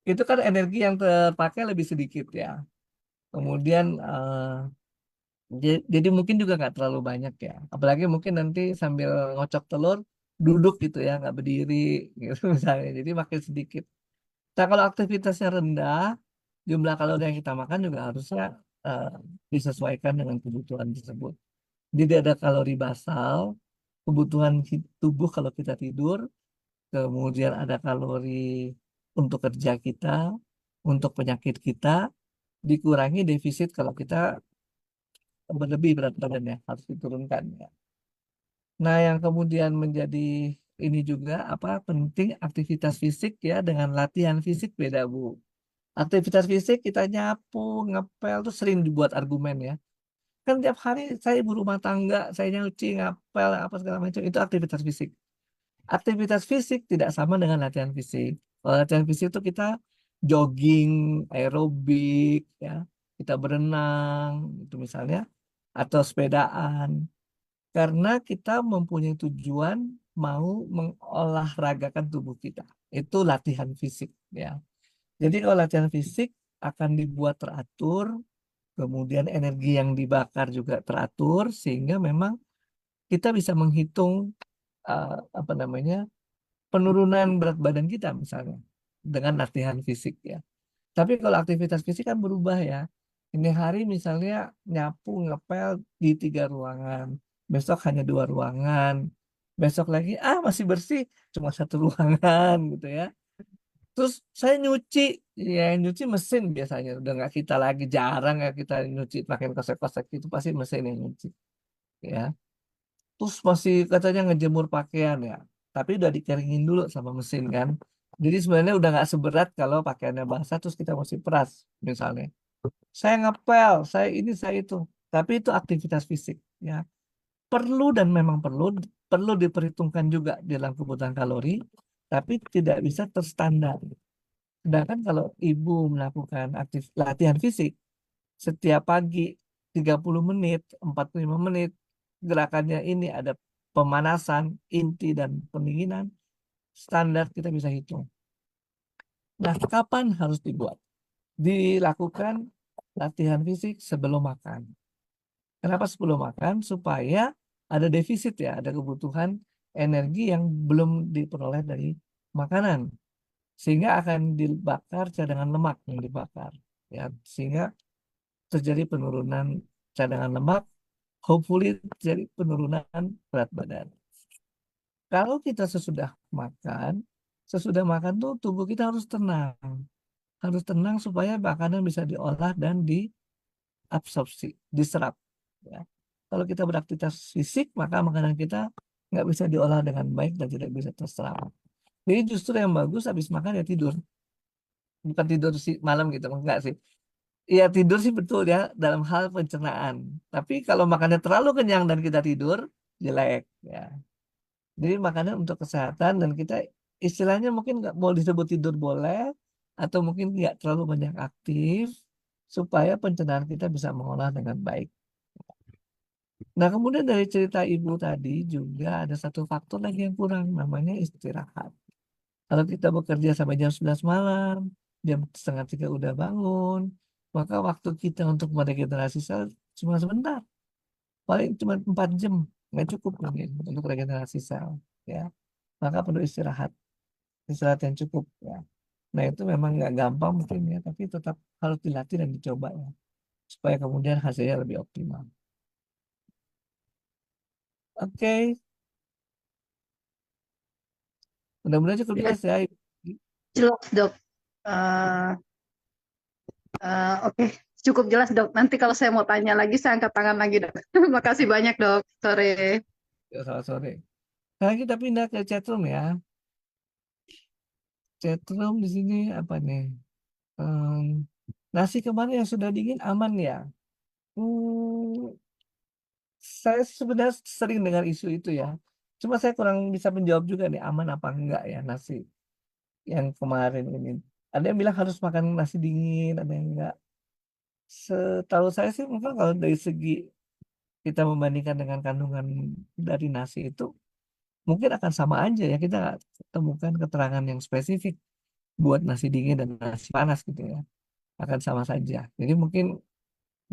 Itu kan energi yang terpakai lebih sedikit ya. Kemudian jadi mungkin juga nggak terlalu banyak ya. Apalagi mungkin nanti sambil ngocok telur duduk gitu ya, nggak berdiri gitu misalnya. Jadi makin sedikit. Nah, kalau aktivitasnya rendah, jumlah kalori yang kita makan juga harusnya eh, disesuaikan dengan kebutuhan tersebut. Jadi ada kalori basal, kebutuhan tubuh kalau kita tidur, kemudian ada kalori untuk kerja kita, untuk penyakit kita, dikurangi defisit kalau kita berlebih berat badannya, harus diturunkan ya. Nah, yang kemudian menjadi ini juga apa penting aktivitas fisik ya dengan latihan fisik beda, Bu. Aktivitas fisik kita nyapu, ngepel tuh sering dibuat argumen ya. Kan tiap hari saya ibu rumah tangga, saya nyuci, ngepel, apa segala macam itu aktivitas fisik. Aktivitas fisik tidak sama dengan latihan fisik. Kalau latihan fisik itu kita jogging, aerobik, ya, kita berenang, itu misalnya, atau sepedaan. Karena kita mempunyai tujuan mau mengolahragakan tubuh kita. Itu latihan fisik, ya. Jadi kalau latihan fisik akan dibuat teratur, kemudian energi yang dibakar juga teratur, sehingga memang kita bisa menghitung apa namanya penurunan berat badan kita misalnya dengan latihan fisik ya. Tapi kalau aktivitas fisik kan berubah ya. Ini hari misalnya nyapu ngepel di 3 ruangan, besok hanya 2 ruangan, besok lagi masih bersih cuma 1 ruangan gitu ya. Terus saya nyuci, ya nyuci mesin biasanya udah nggak kita lagi jarang ya kita nyuci pakai kosek-kosek itu pasti mesin yang nyuci ya. Terus masih katanya ngejemur pakaian ya, tapi udah dikeringin dulu sama mesin kan. Jadi sebenarnya udah nggak seberat kalau pakaiannya basah terus kita masih peras misalnya. Saya ngepel, saya ini saya itu, tapi itu aktivitas fisik ya. Perlu dan memang perlu diperhitungkan juga di dalam kebutuhan kalori, tapi tidak bisa terstandar. Sedangkan kalau ibu melakukan latihan fisik setiap pagi 30 menit, 45 menit, gerakannya ini ada pemanasan, inti dan pendinginan, standar kita bisa hitung. Nah, kapan harus dibuat? Dilakukan latihan fisik sebelum makan. Kenapa sebelum makan? Supaya ada defisit ya, ada kebutuhan energi yang belum diperoleh dari makanan. Sehingga akan dibakar cadangan lemak yang dibakar. Ya, sehingga terjadi penurunan cadangan lemak, hopefully terjadi penurunan berat badan. Kalau kita sesudah makan tuh tubuh kita harus tenang supaya makanan bisa diolah dan diabsorpsi, diserap. Ya. Kalau kita beraktivitas fisik, maka makanan kita nggak bisa diolah dengan baik dan tidak bisa terserap. Jadi justru yang bagus habis makan ya tidur, bukan tidur malam gitu, enggak sih. Iya tidur sih betul ya dalam hal pencernaan. Tapi kalau makannya terlalu kenyang dan kita tidur, jelek ya. Jadi makannya untuk kesehatan dan kita istilahnya mungkin nggak mau disebut tidur boleh atau mungkin nggak terlalu banyak aktif supaya pencernaan kita bisa mengolah dengan baik. Nah kemudian dari cerita ibu tadi juga ada satu faktor lagi yang kurang namanya istirahat. Kalau kita bekerja sampai jam 11 malam, jam setengah 3 udah bangun, maka waktu kita untuk meregenerasi sel cuma sebentar, paling cuma 4 jam, nggak cukup mungkin untuk regenerasi sel, ya. Maka perlu istirahat yang cukup, ya. Nah itu memang nggak gampang mungkin ya, tapi tetap harus dilatih dan dicoba ya, supaya kemudian hasilnya lebih optimal. Oke, mudah-mudahan cukup jelas ya. Jelas, Dok. Eh, oke, cukup jelas, Dok. Nanti kalau saya mau tanya lagi, saya angkat tangan lagi, Dok. Makasih banyak, Dok. Sore. Ya, selamat sore. Sekarang kita pindah ke chatroom ya. Chatroom di sini apa nih? Em, nasi kemarin yang sudah dingin aman ya? Hmm, saya sebenarnya sering dengar isu itu ya. Cuma saya kurang bisa menjawab juga nih aman apa enggak ya nasi yang kemarin ini. Ada yang bilang harus makan nasi dingin, ada yang enggak. Setahu saya sih mungkin kalau dari segi kita membandingkan dengan kandungan dari nasi itu mungkin akan sama aja ya. Kita nggak temukan keterangan yang spesifik buat nasi dingin dan nasi panas gitu ya. Akan sama saja. Jadi mungkin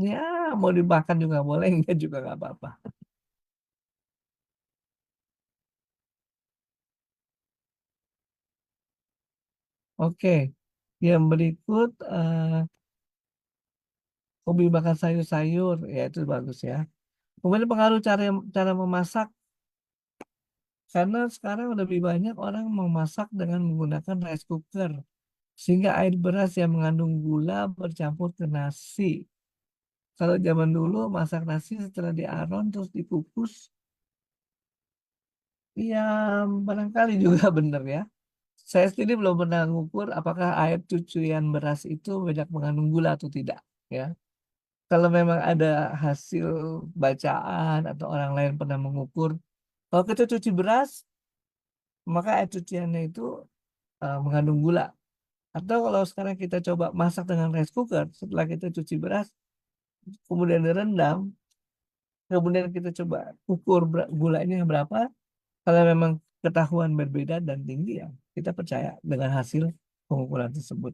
ya mau dimakan juga boleh, enggak juga nggak apa-apa. Oke, Yang berikut hobi makan sayur-sayur, ya itu bagus ya. Kemudian pengaruh cara memasak, karena sekarang lebih banyak orang memasak dengan menggunakan rice cooker, sehingga air beras yang mengandung gula bercampur ke nasi. Kalau zaman dulu masak nasi setelah diaron terus dikukus, ya barangkali juga benar ya. Saya sendiri belum pernah ngukur apakah air cucian beras itu banyak mengandung gula atau tidak ya. Kalau memang ada hasil bacaan atau orang lain pernah mengukur, kalau kita cuci beras, maka air cuciannya itu mengandung gula. Atau kalau sekarang kita coba masak dengan rice cooker, setelah kita cuci beras, kemudian direndam, kemudian kita coba ukur gulanya berapa, kalau memang ketahuan berbeda dan tinggi ya, kita percaya dengan hasil pengukuran tersebut.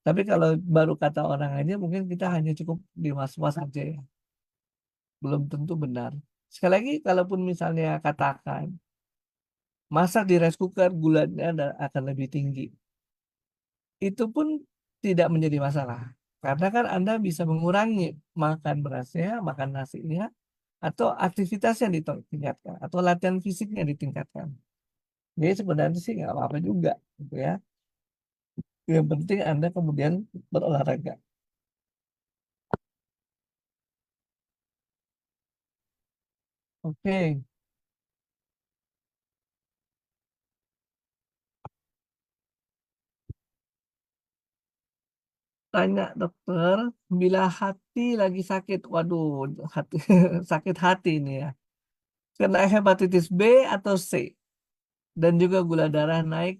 Tapi kalau baru kata orang aja, mungkin kita hanya cukup di was-was aja ya. Belum tentu benar. Sekali lagi, kalaupun misalnya katakan, masak di rice cooker gulanya akan lebih tinggi. Itu pun tidak menjadi masalah. Karena kan Anda bisa mengurangi makan berasnya, makan nasinya, atau aktivitas yang ditingkatkan, atau latihan fisiknya ditingkatkan. Jadi sebenarnya sih nggak apa-apa juga, gitu ya. Yang penting Anda kemudian berolahraga. Oke, tanya dokter, bila hati lagi sakit, waduh, hati, sakit hati ini ya. Kena hepatitis B atau C, dan juga gula darah naik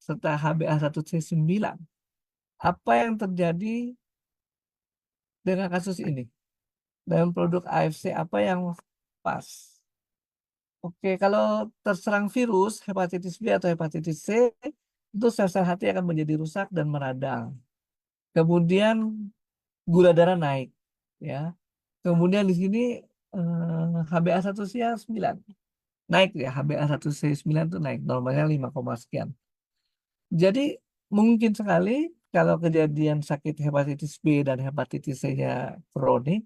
serta HbA1c9. Apa yang terjadi dengan kasus ini? Dengan produk AFC apa yang pas? Oke, kalau terserang virus hepatitis B atau hepatitis C, itu sel-sel hati akan menjadi rusak dan meradang. Kemudian gula darah naik, ya. Kemudian di sini HbA1c9 naik ya, HbA1c9 itu naik, normalnya 5, sekian. Jadi mungkin sekali kalau kejadian sakit hepatitis B dan hepatitis C-nya kronik,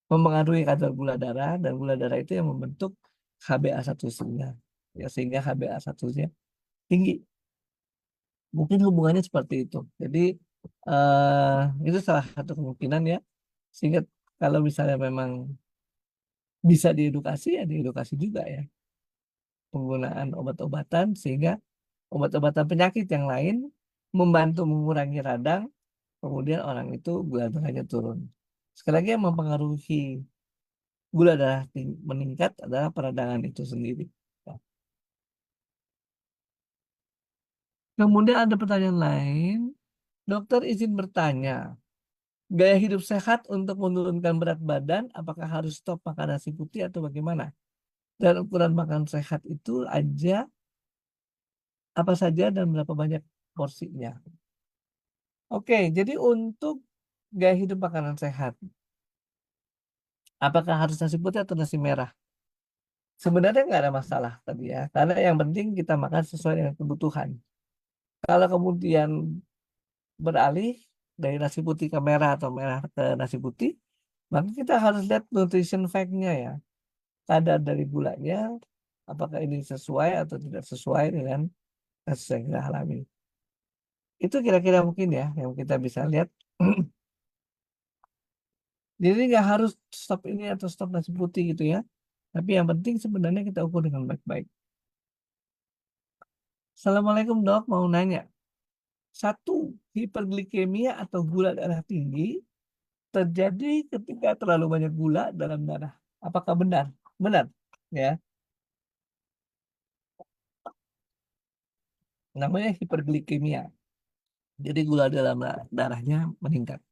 mempengaruhi kadar gula darah, dan gula darah itu yang membentuk HbA1c-nya, ya, sehingga HbA1c-nya tinggi. Mungkin hubungannya seperti itu. Jadi itu salah satu kemungkinan ya. Sehingga kalau misalnya memang bisa diedukasi, ya diedukasi juga ya penggunaan obat-obatan, sehingga obat-obatan penyakit yang lain membantu mengurangi radang, kemudian orang itu gula darahnya turun. Sekali lagi yang mempengaruhi gula darah meningkat adalah peradangan itu sendiri. Kemudian ada pertanyaan lain, dokter izin bertanya, gaya hidup sehat untuk menurunkan berat badan, apakah harus stop makan nasi putih atau bagaimana? Dan ukuran makan sehat itu apa saja dan berapa banyak porsinya? Oke, jadi untuk gaya hidup makanan sehat, apakah harus nasi putih atau nasi merah? Sebenarnya nggak ada masalah tadi ya, karena yang penting kita makan sesuai dengan kebutuhan. Kalau kemudian beralih dari nasi putih ke merah atau merah ke nasi putih, maka kita harus lihat nutrition fact-nya ya. Kadar dari gulanya, apakah ini sesuai atau tidak sesuai dengan kasus yang kita alami. Itu kira-kira mungkin ya yang kita bisa lihat. Jadi nggak harus stop ini atau stop nasi putih gitu ya. Tapi yang penting sebenarnya kita ukur dengan baik-baik. Assalamualaikum dok, mau nanya. 1, hiperglikemia atau gula darah tinggi terjadi ketika terlalu banyak gula dalam darah. Apakah benar? Benar, ya. Namanya hiperglikemia. Jadi gula dalam darahnya meningkat.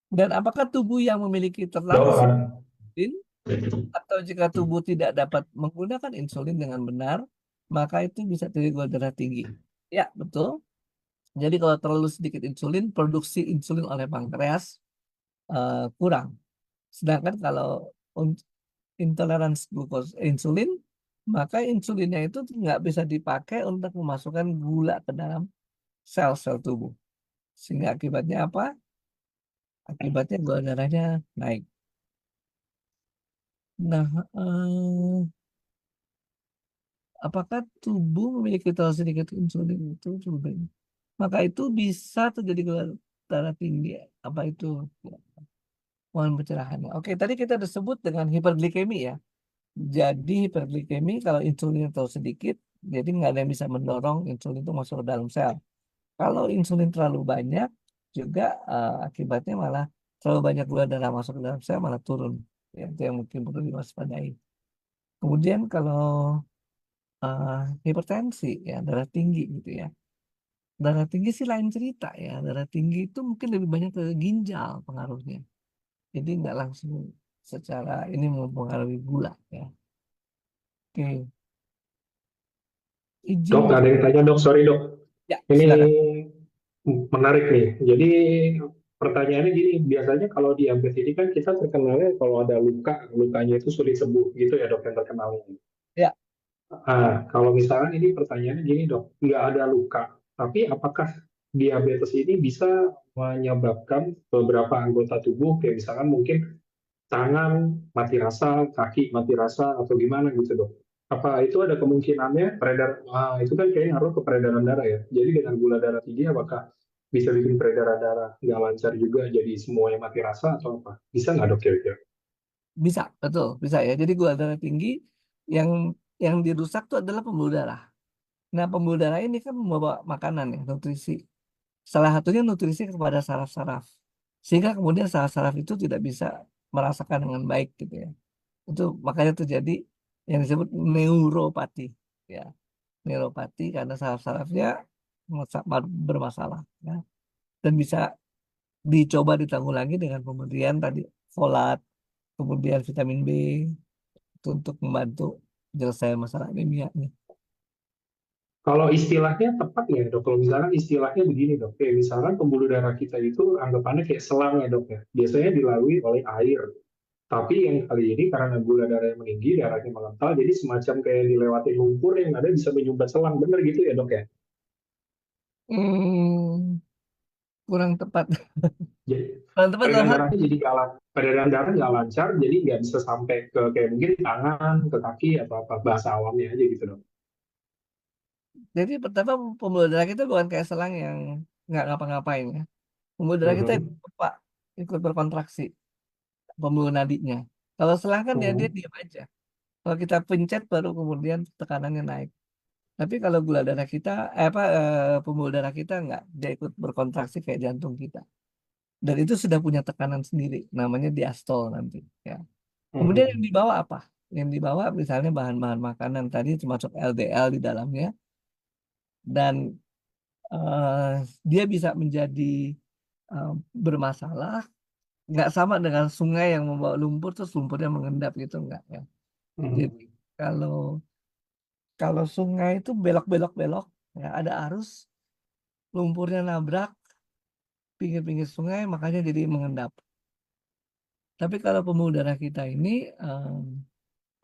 Dan apakah tubuh yang memiliki terlalu Dok, insulin, atau jika tubuh tidak dapat menggunakan insulin dengan benar, maka itu bisa terjadi gula darah tinggi. Ya, betul. Jadi kalau terlalu sedikit insulin, produksi insulin oleh pankreas kurang. Sedangkan kalau intoleransi glukos insulin, maka insulinnya itu nggak bisa dipakai untuk memasukkan gula ke dalam sel-sel tubuh. Sehingga akibatnya apa? Akibatnya gula darahnya naik. Nah, apakah tubuh memiliki terlalu sedikit insulin itu sebenarnya? Maka itu bisa terjadi gula darah tinggi. Apa itu? Ya, mohon pencerahannya. Oke, tadi kita disebut dengan hiperglikemi ya. Jadi hiperglikemi kalau insulin terlalu sedikit, jadi nggak ada yang bisa mendorong insulin itu masuk ke dalam sel. Kalau insulin terlalu banyak, juga akibatnya malah terlalu banyak gula darah masuk ke dalam sel malah turun. Ya, itu yang mungkin perlu diwaspadai. Kemudian kalau hipertensi, ya darah tinggi gitu ya. Darah tinggi sih lain cerita ya. Darah tinggi itu mungkin lebih banyak ke ginjal pengaruhnya. Jadi nggak langsung secara ini mempengaruhi gula ya. Oke, izin Dok, ada yang tanya dok, sorry dok. ya, Ini silakan. menarik nih. Jadi pertanyaannya gini, biasanya kalau diabetes ini kan kita terkenalnya kalau ada luka, lukanya itu sulit sembuh gitu ya dok yang terkenalnya. Ya, Kalau misalkan ini pertanyaannya gini dok, nggak ada luka, tapi apakah diabetes ini bisa menyebabkan beberapa anggota tubuh, kayak misalkan mungkin tangan mati rasa, kaki mati rasa, atau gimana gitu dok? Apa itu ada kemungkinannya itu kan kayaknya ngaruh ke peredaran darah ya. Jadi dengan gula darah tinggi, apakah bisa bikin peredaran darah nggak lancar juga, jadi semuanya mati rasa atau apa? Bisa nggak dok kira-kira? bisa, betul, bisa ya. Jadi gula darah tinggi yang yang dirusak itu adalah pembuluh darah. Nah, pembuluh darah ini kan membawa makanan ya, nutrisi. Salah satunya nutrisi kepada saraf-saraf. Sehingga kemudian saraf-saraf itu tidak bisa merasakan dengan baik gitu ya. Itu makanya terjadi yang disebut neuropati ya. Neuropati karena saraf-sarafnya bermasalah ya. Dan bisa dicoba ditanggulangi dengan pemberian tadi folat, kemudian vitamin B itu untuk membantu penyelesaian masalah anemia nih. Kalau istilahnya tepat ya dok, kalau misalkan istilahnya begini dok, kayak misalkan pembuluh darah kita itu anggapannya kayak selang ya dok ya, biasanya dilalui oleh air. Tapi yang kali ini karena gula darahnya meninggi, darahnya mengental, jadi semacam kayak dilewati lumpur yang ada bisa menyumbat selang, bener gitu ya dok ya? Hmm, kurang tepat. Jadi Kurang tepat dalam peredaran hal, darahnya jadi peredaran darah nggak lancar, jadi nggak bisa sampai ke kayak mungkin tangan, ke kaki atau apa bahasa awamnya aja gitu dok. jadi pertama pembuluh darah kita bukan kayak selang yang nggak ngapa-ngapain ya. Pembuluh darah kita Mhm. Pak ikut berkontraksi pembuluh nadinya. Kalau selang kan dia Mhm. diam aja. Kalau kita pencet baru kemudian tekanannya naik. Tapi kalau gula darah kita, pembuluh darah kita nggak, dia ikut berkontraksi kayak jantung kita. Dan itu sudah punya tekanan sendiri, namanya diastol nanti. Ya. Kemudian yang Mhm. dibawa apa? Yang dibawa misalnya bahan-bahan makanan tadi termasuk LDL di dalamnya dan eh, dia bisa menjadi eh, bermasalah. Nggak sama dengan sungai yang membawa lumpur terus lumpurnya mengendap gitu nggak ya. Jadi Mhm. kalau kalau sungai itu belok-belok-belok, ya ada arus, lumpurnya nabrak pinggir-pinggir sungai, makanya jadi mengendap. Tapi kalau pembuluh darah kita ini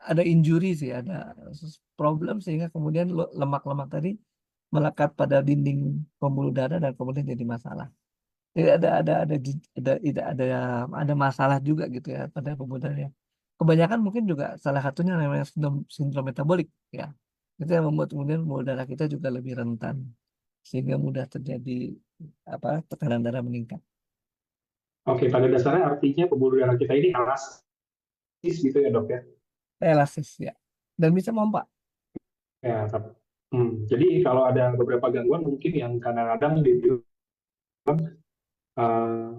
ada injury sih, ada problem sehingga kemudian lemak-lemak tadi melekat pada dinding pembuluh darah dan kemudian jadi masalah. Jadi ada masalah juga gitu ya pada pembuluh darahnya. Kebanyakan mungkin juga salah satunya namanya sindrom metabolik ya. Itu yang membuat kemudian pembuluh darah kita juga lebih rentan sehingga mudah terjadi tekanan darah meningkat. Oke, pada dasarnya artinya pembuluh darah kita ini elastis gitu ya dok ya? Elastis ya. Dan bisa pompa. Ya, jadi kalau ada beberapa gangguan mungkin yang kadang-kadang dibilang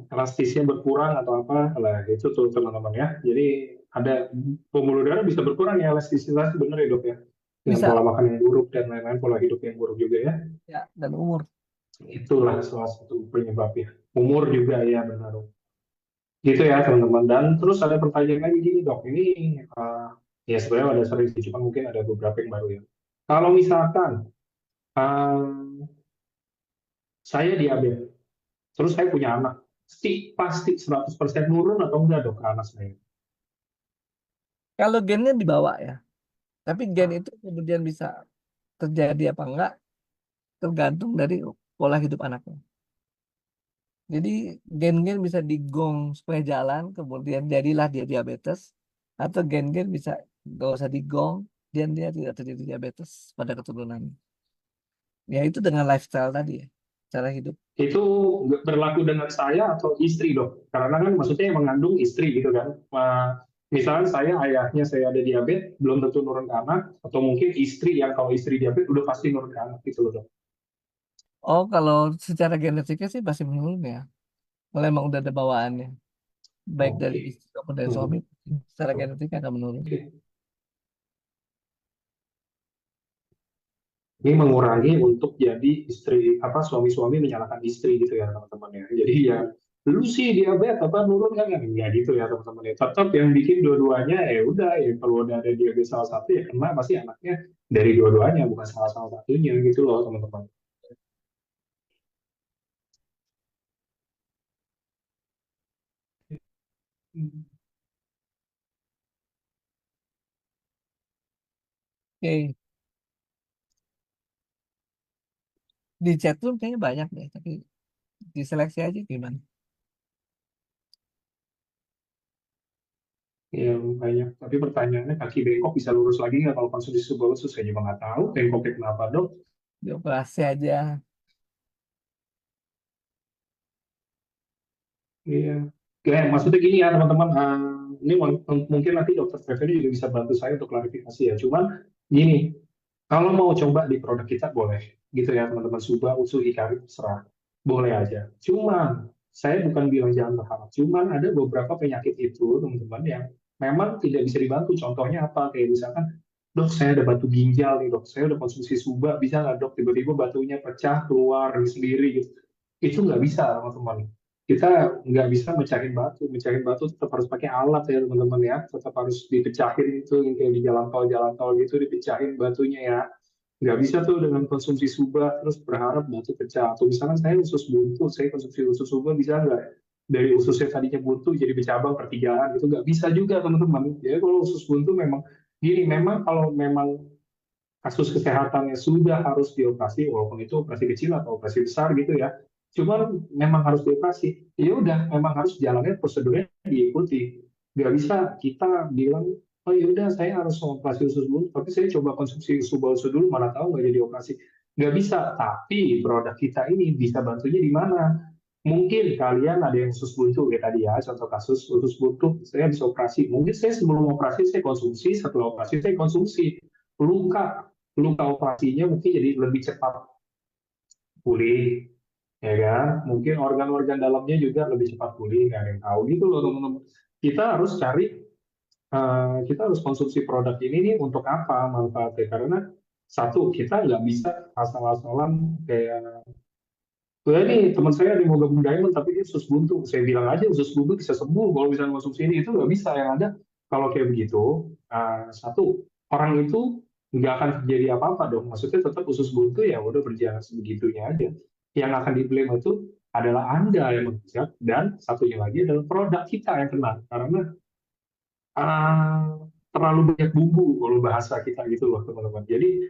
elastisnya berkurang atau apa, lah itu tuh teman-teman ya. Jadi ada pembuluh darah bisa berkurang ya elastisitas bener ya dok ya. Dengan Bisa pola makan yang buruk dan lain-lain, pola hidup yang buruk juga ya. ya, dan umur. Itulah salah satu penyebabnya. Umur juga ya benar. Gitu ya teman-teman. Dan terus ada pertanyaan lagi gini dok. Ini ya sebenarnya ada sering sih, cuma mungkin ada beberapa yang baru ya. Kalau misalkan eh, saya diabetes, terus saya punya anak, pasti 100% nurun atau enggak dok ke anak saya? Kalau gennya dibawa ya. Tapi gen itu kemudian bisa terjadi apa enggak tergantung dari pola hidup anaknya. Jadi gen-gen bisa digong supaya jalan, kemudian jadilah dia diabetes, atau gen-gen bisa nggak usah digong, dan dia tidak terjadi diabetes pada keturunan. Ya itu dengan lifestyle tadi ya, cara hidup. Itu berlaku dengan saya atau istri dok? Karena kan maksudnya yang mengandung istri gitu kan. Misalnya saya ayahnya saya ada diabetes, belum tentu nurun ke anak, atau mungkin istri yang kalau istri diabetes udah pasti nurun ke anak gitu loh dok. Oh kalau secara genetiknya sih pasti menurun ya, kalau emang udah ada bawaannya, baik dari Oke. istri maupun dari suami, Hmm. secara genetiknya akan menurun. Oke. Ini mengurangi untuk jadi istri apa suami-suami menyalahkan istri gitu ya teman-teman ya. Jadi ya lu sih diabetes apa nurun kan ya gitu ya teman-teman ya. Tetap yang bikin dua-duanya ya udah ya kalau udah ada diabetes salah satu ya kena pasti anaknya dari dua-duanya bukan salah salah satunya gitu loh teman-teman. Oke, di chat room kayaknya banyak deh, tapi diseleksi aja gimana. Ya banyak. Tapi pertanyaannya kaki bengkok bisa lurus lagi nggak kalau konsumsi susu lurus? Saya juga nggak tahu bengkoknya kenapa dok. Dioperasi aja. Iya. Oke, maksudnya gini ya teman-teman, ini mungkin nanti dokter Trevi juga bisa bantu saya untuk klarifikasi ya. Cuman gini, kalau mau coba di produk kita boleh, gitu ya teman-teman. Subah, usul, hikari, terserah. Boleh aja. Cuman, saya bukan bilang jangan berharap. Cuman ada beberapa penyakit itu teman-teman yang memang tidak bisa dibantu. Contohnya apa? Kayak misalkan, dok saya ada batu ginjal nih dok, saya udah konsumsi subah, bisa nggak dok tiba-tiba batunya pecah keluar sendiri gitu. Itu nggak bisa teman-teman, kita nggak bisa mecahin batu tetap harus pakai alat ya teman-teman ya, tetap harus dipecahin itu yang kayak di jalan tol gitu dipecahin batunya ya, nggak bisa tuh dengan konsumsi suba terus berharap batu pecah. Atau misalkan saya usus buntu, saya konsumsi usus suba bisa nggak dari ususnya tadinya buntu jadi bercabang pertigaan itu nggak bisa juga teman-teman. Jadi kalau usus buntu memang gini, memang kalau memang kasus kesehatannya sudah harus dioperasi, walaupun itu operasi kecil atau operasi besar gitu ya. Cuman memang harus dioperasi. Ya udah, memang harus jalannya prosedurnya diikuti. Nggak bisa kita bilang, oh ya udah saya harus operasi usus buntu, tapi saya coba konsumsi susu dulu, mana tahu nggak jadi operasi. Nggak bisa. Tapi produk kita ini bisa bantunya di mana? Mungkin kalian ada yang usus buntu kayak tadi ya, contoh kasus usus buntu, saya bisa operasi. Mungkin saya sebelum operasi saya konsumsi, setelah operasi saya konsumsi. Luka luka operasinya mungkin jadi lebih cepat pulih, ya kan? Mungkin organ-organ dalamnya juga lebih cepat pulih, nggak ada yang tahu gitu loh teman-teman. Kita harus cari, kita harus konsumsi produk ini nih untuk apa manfaatnya? Karena satu, kita nggak bisa asal-asalan kayak, wah ini teman saya ada yang mau gabung Diamond tapi dia usus buntu. Saya bilang aja usus buntu bisa sembuh kalau bisa konsumsi ini. Itu nggak bisa. Yang ada kalau kayak begitu, satu, orang itu nggak akan terjadi apa-apa dong. Maksudnya tetap usus buntu ya udah berjalan sebegitunya aja. Yang akan diblame itu adalah Anda yang menghujat, dan satunya lagi adalah produk kita yang kena. Karena terlalu banyak bumbu kalau bahasa kita gitu loh teman-teman. Jadi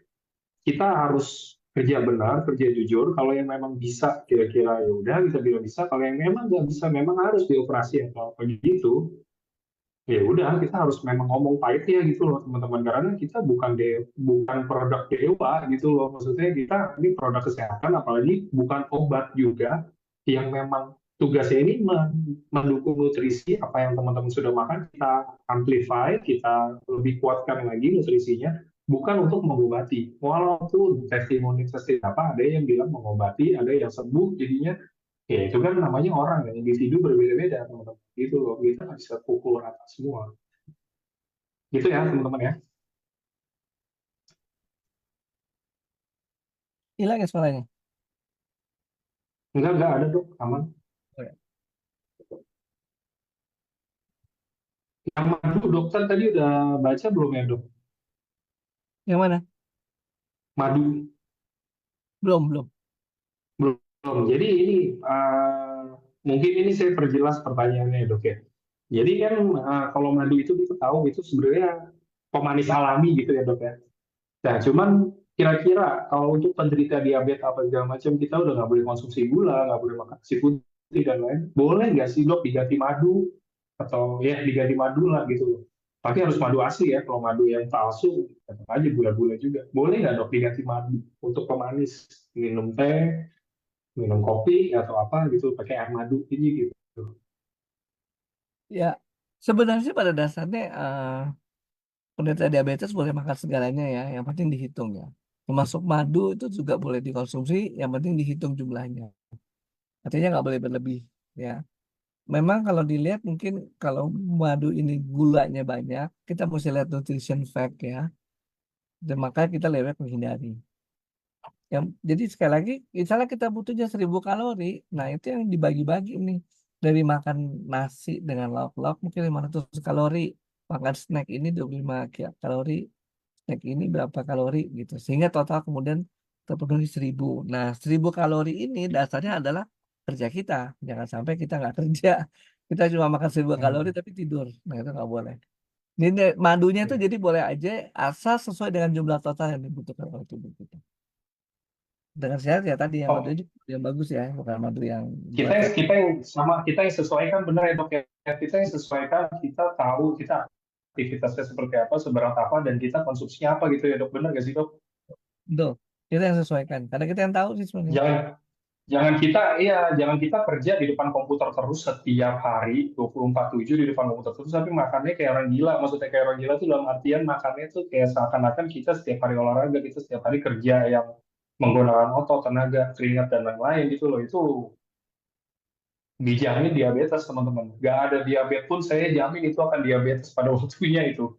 kita harus kerja benar, kerja jujur. Kalau yang memang bisa, kira-kira ya udah kita bilang bisa. Kalau yang memang nggak bisa, memang harus dioperasi atau apa gitu. Ya udah, kita harus memang ngomong pahitnya gitu loh teman-teman. Karena kita bukan produk dewa gitu loh. Maksudnya kita ini produk kesehatan, apalagi bukan obat juga yang memang tugasnya ini mendukung nutrisi apa yang teman-teman sudah makan, kita amplify, kita lebih kuatkan lagi nutrisinya, bukan untuk mengobati. Walaupun testimoni apa ada yang bilang mengobati, ada yang sembuh jadinya, ya itu kan namanya orang ya, individu berbeda-beda teman-teman. Gitu loh, kita nggak bisa pukul rata semua. Gitu ya teman-teman ya. Hilang ya suaranya. Enggak ada dok, aman. Oh, ya. Yang madu dokter tadi udah baca belum ya dok? Yang mana? Madu Belum, belum. belum. Jadi ini mungkin ini saya perjelas pertanyaannya ya dok ya. Jadi kan kalau madu itu kita tahu itu sebenarnya pemanis alami gitu ya dok ya. Nah cuman kira-kira kalau untuk penderita diabetes apa segala macam, kita udah nggak boleh konsumsi gula, nggak boleh makan nasi putih dan lain. Boleh nggak sih dok diganti madu atau ya diganti madu lah gitu? Tapi harus madu asli ya. Kalau madu yang palsu, tetap aja gula-gula juga. Boleh nggak dok diganti madu untuk pemanis, minum teh, minum kopi atau apa gitu, pakai air madu ini gitu. Ya, sebenarnya pada dasarnya penderita diabetes boleh makan segalanya ya, yang penting dihitung ya. Termasuk madu itu juga boleh dikonsumsi, yang penting dihitung jumlahnya. Artinya nggak boleh berlebih ya. Memang kalau dilihat mungkin kalau madu ini gulanya banyak, kita mesti lihat nutrition fact ya. Dan makanya kita lebih baik menghindari. Jadi sekali lagi, misalnya kita butuhnya 1000 kalori, nah itu yang dibagi-bagi nih. Dari makan nasi dengan lauk-lauk mungkin 500 kalori, makan snack ini 25 kalori, snack ini berapa kalori gitu. Sehingga total kemudian terpenuhi 1000. Nah 1000 kalori ini dasarnya adalah kerja kita. Jangan sampai kita nggak kerja. Kita cuma makan 1000 kalori tapi tidur. Nah itu nggak boleh. Ini madunya itu jadi boleh aja asal sesuai dengan jumlah total yang dibutuhkan oleh tubuh kita. Dengan sehat ya tadi yang madu Oh, yang bagus ya, bukan madu yang kita buatan. kita yang sesuaikan benar ya dok ya. Kita yang sesuaikan, kita tahu kita aktivitasnya seperti apa, seberat apa, dan kita konsumsinya apa gitu ya dok. Benar gak sih dok? Betul. Kita yang sesuaikan. Karena kita yang tahu sih sebenarnya. Jangan jangan kita kerja di depan komputer terus setiap hari 24/7 di depan komputer terus, tapi makannya kayak orang gila. Maksudnya kayak orang gila tuh dalam artian makannya tuh kayak seakan-akan kita setiap hari olahraga, kita setiap hari kerja yang menggunakan otot, tenaga, keringat dan lain-lain gitu loh. Itu dijamin diabetes teman-teman. Gak ada diabetes pun saya jamin itu akan diabetes pada waktunya itu.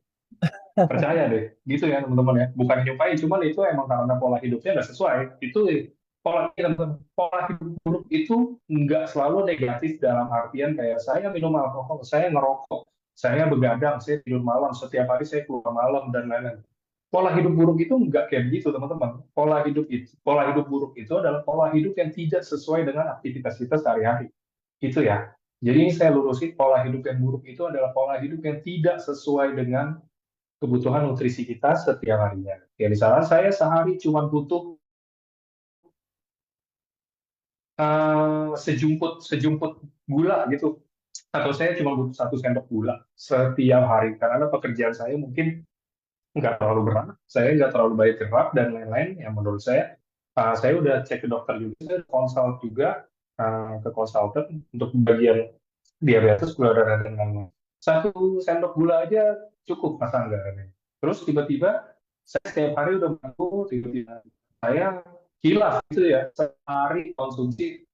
Percaya deh, gitu ya teman-teman ya. Bukan nyumpain, cuman itu emang karena pola hidupnya nggak sesuai. Itu pola hidup buruk itu nggak selalu negatif dalam artian kayak saya minum alkohol, saya ngerokok, saya begadang, saya tidur malam, setiap hari saya keluar malam dan lain-lain. Pola hidup buruk itu nggak kayak begitu teman-teman. Pola hidup buruk itu adalah pola hidup yang tidak sesuai dengan aktivitas kita sehari-hari. Itu ya. Jadi ini saya lurusin, pola hidup yang buruk itu adalah pola hidup yang tidak sesuai dengan kebutuhan nutrisi kita setiap harinya. Ya misalnya saya sehari cuma butuh sejumput sejumput gula gitu, atau saya cuma butuh 1 sendok gula setiap hari karena pekerjaan saya mungkin nggak terlalu berat, saya nggak terlalu banyak gerak dan lain-lain. Yang menurut saya udah cek ke dokter juga, saya konsult juga ke konsultan untuk bagian diabetes, gula darah dan lain-lain. 1 sendok gula aja cukup mas Angga. Terus tiba-tiba saya setiap hari udah bantu, tiba-tiba saya kilas gitu ya, sehari konsumsi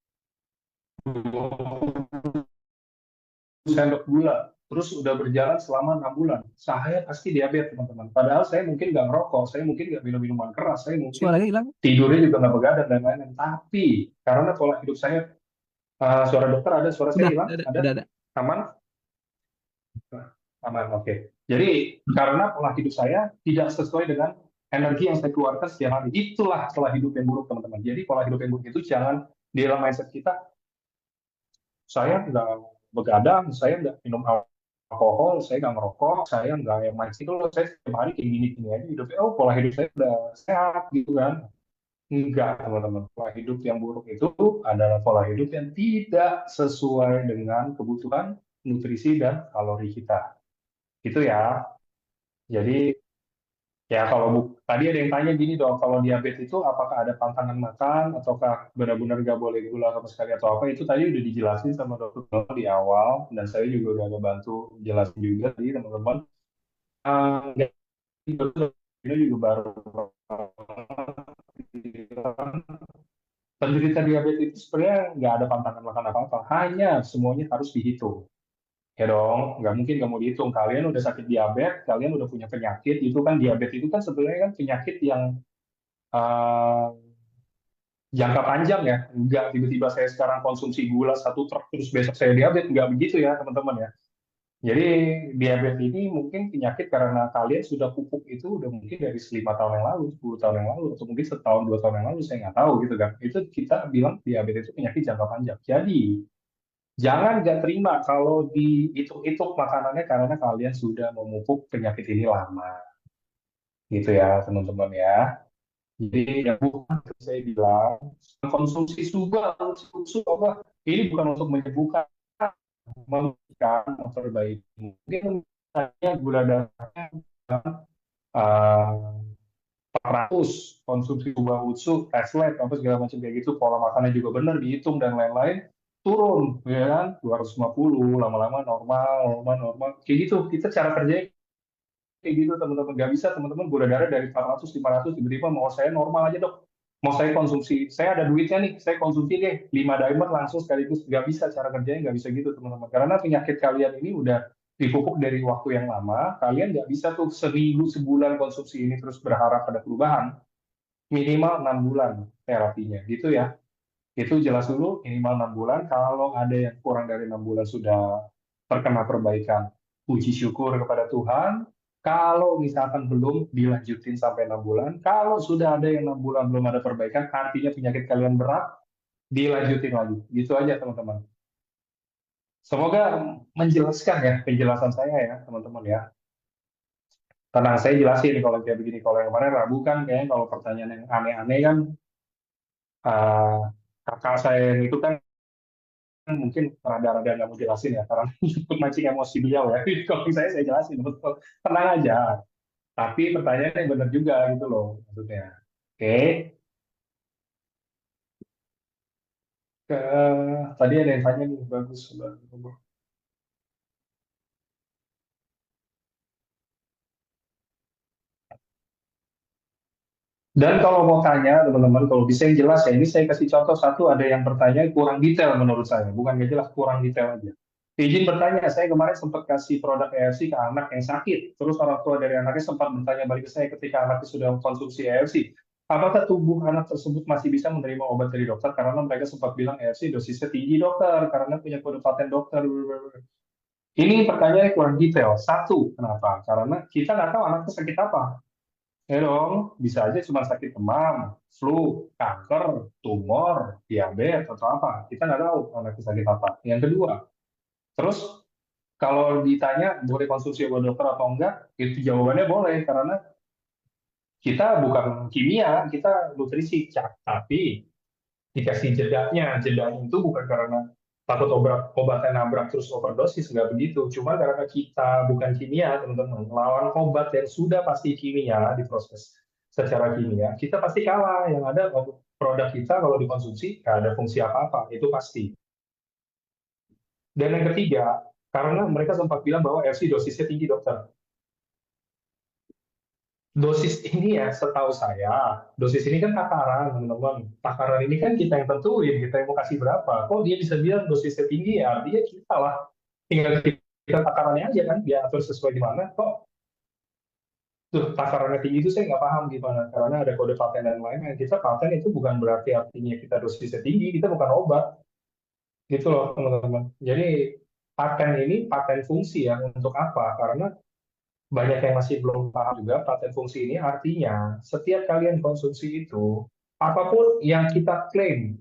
2 sendok gula, terus udah berjalan selama 6 bulan. Saya pasti diabetes teman-teman. Padahal saya mungkin nggak ngerokok, saya mungkin nggak minum minuman keras, saya mungkin Suaranya hilang? tidurnya juga nggak begadang dan lain-lain. Tapi karena pola hidup saya, suara dokter ada, suara saya Udah, hilang, udah, ada, ada. aman? Aman, oke. Jadi karena pola hidup saya tidak sesuai dengan energi yang saya keluarkan setiap hari. Itulah pola hidup yang buruk, teman-teman. Jadi pola hidup yang buruk itu jangan di dalam mindset kita, saya nggak begadang, saya nggak minum alkohol, saya nggak merokok, saya nggak yang main itu, saya setiap hari kayak gini-gini aja hidupnya. Oh, pola hidup saya udah sehat gitu kan. Enggak, teman-teman. Pola hidup yang buruk itu adalah pola hidup yang tidak sesuai dengan kebutuhan nutrisi dan kalori kita. Itu ya. Jadi ya kalau tadi ada yang tanya gini dong, kalau diabetes itu apakah ada pantangan makan ataukah benar-benar nggak boleh gula sama sekali atau apa? Itu tadi udah dijelasin sama dokter di awal dan saya juga udah ada bantu jelasin juga tadi teman-teman. Nggak, ini juga baru penderita diabetes itu sebenarnya nggak ada pantangan makan apa-apa, hanya semuanya harus dihitung. Ya dong, nggak mungkin kamu dihitung. Kalian udah sakit diabetes, kalian udah punya penyakit, itu kan diabetes itu kan sebenarnya kan penyakit yang uh, jangka panjang ya. Nggak tiba-tiba saya sekarang konsumsi gula 1 truk terus besok saya diabetes, nggak begitu ya teman-teman ya. Jadi diabetes ini mungkin penyakit karena kalian sudah pupuk itu udah mungkin dari 5 tahun yang lalu, 10 tahun yang lalu, atau mungkin setahun 2 tahun yang lalu, saya nggak tahu gitu kan. Itu kita bilang diabetes itu penyakit jangka panjang. Jadi jangan nggak terima kalau dihitung-hitung makanannya karena kalian sudah memupuk penyakit ini lama. Gitu ya teman-teman ya. Jadi ya bukan saya bilang konsumsi sugar, susu apa ini bukan untuk menyembuhkan, memberikan memperbaiki. Mungkin misalnya gula darahnya uh, 400, konsumsi gula usus, tes lab, apa segala macam kayak gitu, pola makannya juga benar, dihitung dan lain-lain, turun, ya kan, 250, lama-lama normal, normal, normal, kayak gitu. Kita cara kerjanya kayak gitu teman-teman. Nggak bisa teman-teman gula darah dari 400 500 tiba-tiba mau saya normal aja dok, mau saya konsumsi, saya ada duitnya nih, saya konsumsi deh 5 dimer langsung sekaligus. Nggak bisa, cara kerjanya nggak bisa gitu teman-teman, karena penyakit kalian ini udah dipupuk dari waktu yang lama. Kalian nggak bisa tuh seminggu sebulan konsumsi ini terus berharap ada perubahan. Minimal 6 bulan terapinya gitu ya. Itu jelas dulu, minimal 6 bulan. Kalau ada yang kurang dari 6 bulan sudah terkena perbaikan, puji syukur kepada Tuhan. Kalau misalkan belum, dilanjutin sampai 6 bulan. Kalau sudah ada yang 6 bulan belum ada perbaikan, artinya penyakit kalian berat, dilanjutin lagi. Gitu aja teman-teman. Semoga menjelaskan ya penjelasan saya ya teman-teman ya. Tenang, saya jelasin kalau kayak begini. Kalau yang kemarin Rabu kan kayaknya kalau pertanyaan yang aneh-aneh kan, eh, kakak saya yang itu kan mungkin rada-rada nggak mau jelasin ya karena untuk mancing emosi beliau ya. Kalau saya jelasin betul, tenang aja. Tapi pertanyaannya yang benar juga gitu loh maksudnya. Oke, ke tadi ada yang tanya nih, bagus. Dan kalau mau tanya teman-teman, kalau bisa yang jelas ya, ini saya kasih contoh satu, ada yang bertanya kurang detail menurut saya, bukan nggak jelas, kurang detail aja. Izin bertanya, saya kemarin sempat kasih produk AFC ke anak yang sakit, terus orang tua dari anaknya sempat bertanya balik ke saya ketika anaknya sudah mengkonsumsi AFC. Apakah tubuh anak tersebut masih bisa menerima obat dari dokter? Karena mereka sempat bilang AFC dosisnya tinggi dokter, karena punya kode paten dokter. Ini pertanyaannya kurang detail. Satu, kenapa? Karena kita nggak tahu anaknya sakit apa. Ya dong, bisa aja cuma sakit demam, flu, kanker, tumor, diabetes, atau apa. Kita nggak tahu anaknya sakit apa. Yang kedua, terus kalau ditanya boleh konsumsi obat dokter atau enggak, itu jawabannya boleh, karena kita bukan kimia, kita nutrisi. Tapi dikasih jedanya, jedanya itu bukan karena takut obatnya nabrak terus overdosis, nggak begitu. Cuma karena kita bukan kimia, teman-teman. Lawan obat yang sudah pasti kimia, diproses secara kimia, kita pasti kalah. Yang ada produk kita kalau dikonsumsi, nggak ada fungsi apa-apa, itu pasti. Dan yang ketiga, karena mereka sempat bilang bahwa FC dosisnya tinggi, dokter. Dosis ini ya, setahu saya, dosis ini kan takaran, teman-teman. Takaran ini kan kita yang tentuin, kita yang mau kasih berapa. Kok dia bisa bilang dosisnya tinggi, ya artinya kita lah. Tinggal kita takarannya aja kan, dia atur sesuai di mana. Kok tuh takarannya tinggi itu saya nggak paham gimana. Karena ada kode paten dan lain-lain. Kita paten itu bukan berarti artinya kita dosisnya tinggi, kita bukan obat. Gitu loh, teman-teman. Jadi paten ini paten fungsi ya, untuk apa? Karena banyak yang masih belum paham juga paten fungsi ini artinya setiap kalian konsumsi itu apapun yang kita klaim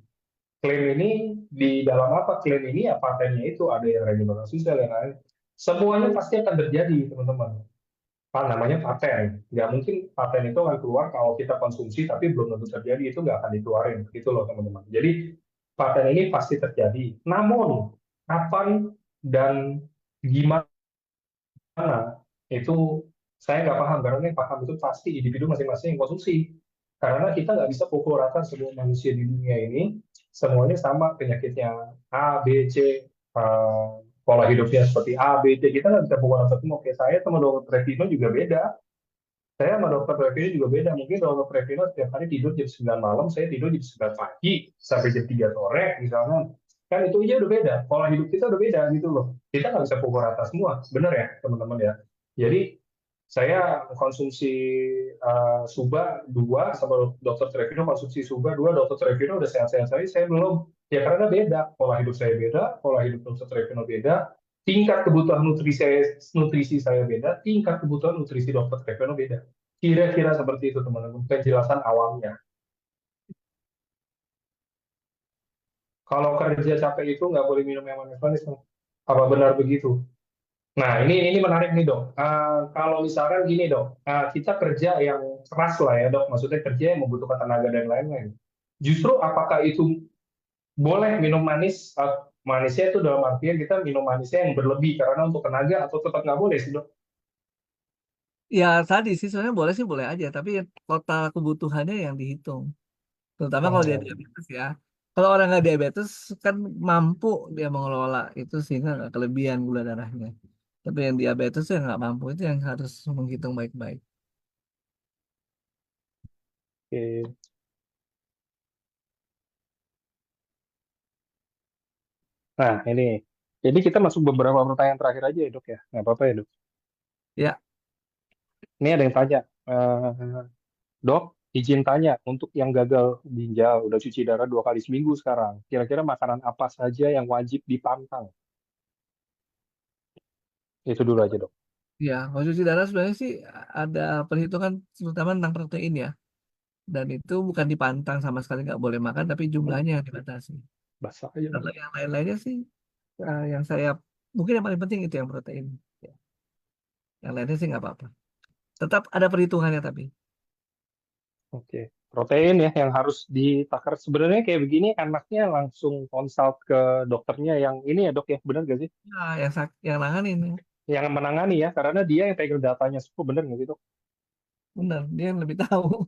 ini di dalam apa klaim ini ya patennya itu ada yang regenerasi sel yang lain semuanya pasti akan terjadi teman-teman. Namanya paten, nggak mungkin paten itu akan keluar kalau kita konsumsi tapi belum tentu terjadi, itu nggak akan dikeluarin gitu loh teman-teman. Jadi paten ini pasti terjadi, namun kapan dan gimana itu saya nggak paham, karena yang paham itu pasti individu masing-masing yang konsumsi. Karena kita nggak bisa pukul rata semua manusia di dunia ini semuanya sama penyakitnya A, B, C, pola hidupnya seperti A, B, C. Kita nggak bisa pukul rata semua. Oke, saya sama dokter Revino juga beda. Saya sama dokter Revino juga beda. Mungkin dokter Revino setiap hari tidur jam 9 malam, saya tidur jam 9 pagi sampai jam 3 sore misalnya. Kan itu aja udah beda. Pola hidup kita udah beda gitu loh. Kita nggak bisa pukul rata semua. Benar ya teman-teman ya. Jadi saya konsumsi Suba 2 sama dokter Trevino konsumsi Suba 2, dokter Trevino udah sehat-sehat saya belum. Ya karena beda, pola hidup saya beda, pola hidup dokter Trevino beda, tingkat kebutuhan nutrisi saya beda, tingkat kebutuhan nutrisi dokter Trevino beda. Kira-kira seperti itu teman-teman, penjelasan awamnya. Kalau kerja capek itu nggak boleh minum yang manis-manis, apa benar begitu? Nah, ini menarik nih dok. Kalau misalkan gini dok, kita kerja yang keras lah ya dok, maksudnya kerja yang membutuhkan tenaga dan lain-lain. Justru apakah itu boleh minum manis? Manisnya itu dalam artian kita minum manisnya yang berlebih karena untuk tenaga, atau tetap nggak boleh sih dok? Ya tadi sih sebenarnya boleh sih boleh aja, tapi total kebutuhannya yang dihitung. Terutama kalau dia Oh, diabetes ya. Kalau orang nggak diabetes kan mampu dia mengelola itu sehingga nggak kelebihan gula darahnya. Tapi yang diabetes yang nggak mampu itu yang harus menghitung baik-baik. oke. Nah ini, jadi kita masuk beberapa pertanyaan terakhir aja ya dok ya, nggak apa-apa ya dok. Ya, Ini ada yang tanya, dok, izin tanya, untuk yang gagal ginjal, udah cuci darah 2 kali seminggu sekarang, kira-kira makanan apa saja yang wajib dipantang? Itu dulu aja dok. ya. Kalau cuci darah sebenarnya sih ada perhitungan terutama tentang protein ya. Dan itu bukan dipantang sama sekali nggak boleh makan, tapi jumlahnya yang dibatasi. Basah aja dok. Kalau yang lain-lainnya sih, yang saya mungkin yang paling penting itu yang protein. Ya. Yang lainnya sih nggak apa-apa. Tetap ada perhitungannya tapi. Oke. Protein ya yang harus ditakar. Sebenarnya kayak begini enaknya langsung konsult ke dokternya yang ini ya dok ya, benar gak sih? Nah, yang nanganin ya. Yang menangani ya, karena dia yang pegang datanya. Oh, benar nggak sih dok? Benar, dia yang lebih tahu.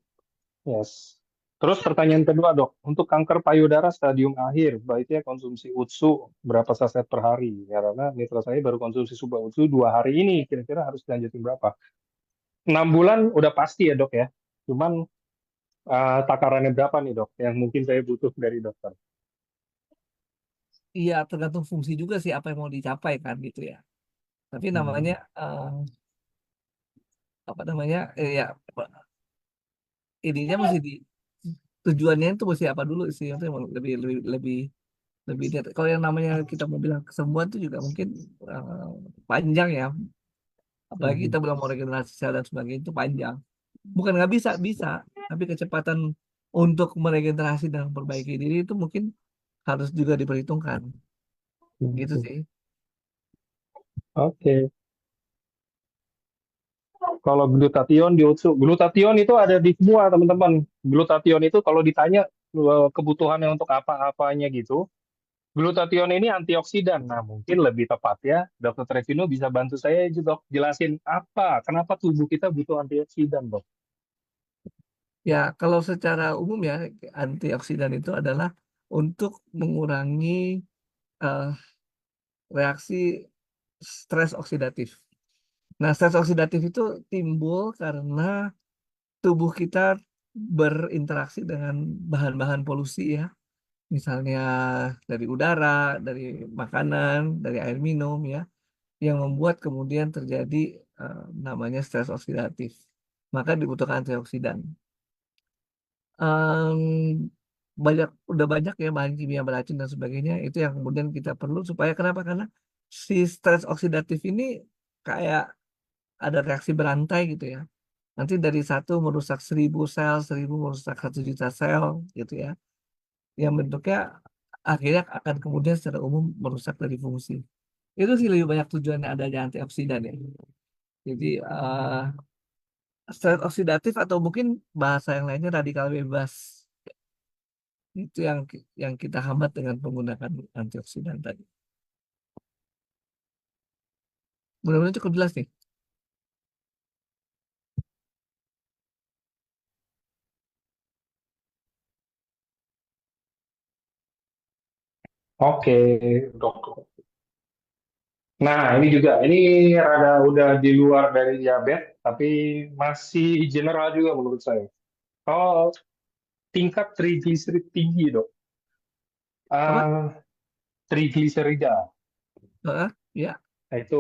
Yes. Terus pertanyaan kedua dok, untuk kanker payudara stadium akhir, baiknya konsumsi UTSU berapa saset per hari? Ya, karena mitra saya baru konsumsi suba UTSU 2 hari ini, kira-kira harus dilanjutin berapa? 6 bulan udah pasti ya dok ya. Cuman takarannya berapa nih dok? Yang mungkin saya butuh dari dokter. Iya, tergantung fungsi juga sih apa yang mau dicapai kan gitu ya. Tapi namanya Hmm. apa namanya? Ya ininya mesti di tujuannya itu mesti apa dulu sih itu yang lebih lebih lebih lebih lihat. Kalau yang namanya kita mau bilang kesembuhan itu juga mungkin eh, panjang ya. Apalagi Hmm. kita bilang mau regenerasi sel dan sebagainya itu panjang. Bukan nggak bisa, bisa. Tapi kecepatan untuk meregenerasi dan memperbaiki diri itu mungkin harus juga diperhitungkan. Gitu Hmm. sih. Oke. Kalau glutathione di UTSU, glutathione itu ada di semua teman-teman. Glutathione itu kalau ditanya kebutuhannya untuk apa-apanya gitu, glutathione ini antioksidan. Nah, mungkin lebih tepat ya, Dokter Trevino bisa bantu saya juga, dok, jelasin kenapa tubuh kita butuh antioksidan, dok. Ya, kalau secara umum ya antioksidan itu adalah untuk mengurangi eh, reaksi stres oksidatif. Nah, stres oksidatif itu timbul karena tubuh kita berinteraksi dengan bahan-bahan polusi ya. Misalnya dari udara, dari makanan, dari air minum ya, yang membuat kemudian terjadi namanya stres oksidatif. Maka dibutuhkan antioksidan. Em, udah banyak ya bahan kimia beracun dan sebagainya itu yang kemudian kita perlu supaya kenapa? Karena si stres oksidatif ini kayak ada reaksi berantai gitu ya. Nanti dari satu merusak 1.000 sel, 1.000 merusak 1 juta sel gitu ya. Yang bentuknya akhirnya akan kemudian secara umum merusak dari fungsi. Itu sih lebih banyak tujuannya adanya antioksidan ya. Jadi stres oksidatif atau mungkin bahasa yang lainnya radikal bebas. Itu yang kita hambat dengan menggunakan antioksidan tadi. Mudah-mudahan cukup jelas nih. Oke, dok. Nah, ini juga, ini rada udah di luar dari diabetes, tapi masih general juga menurut saya. Kalau tingkat trigliserid tinggi, dok. Apa? Ah, trigliserida. Ya, Nah, itu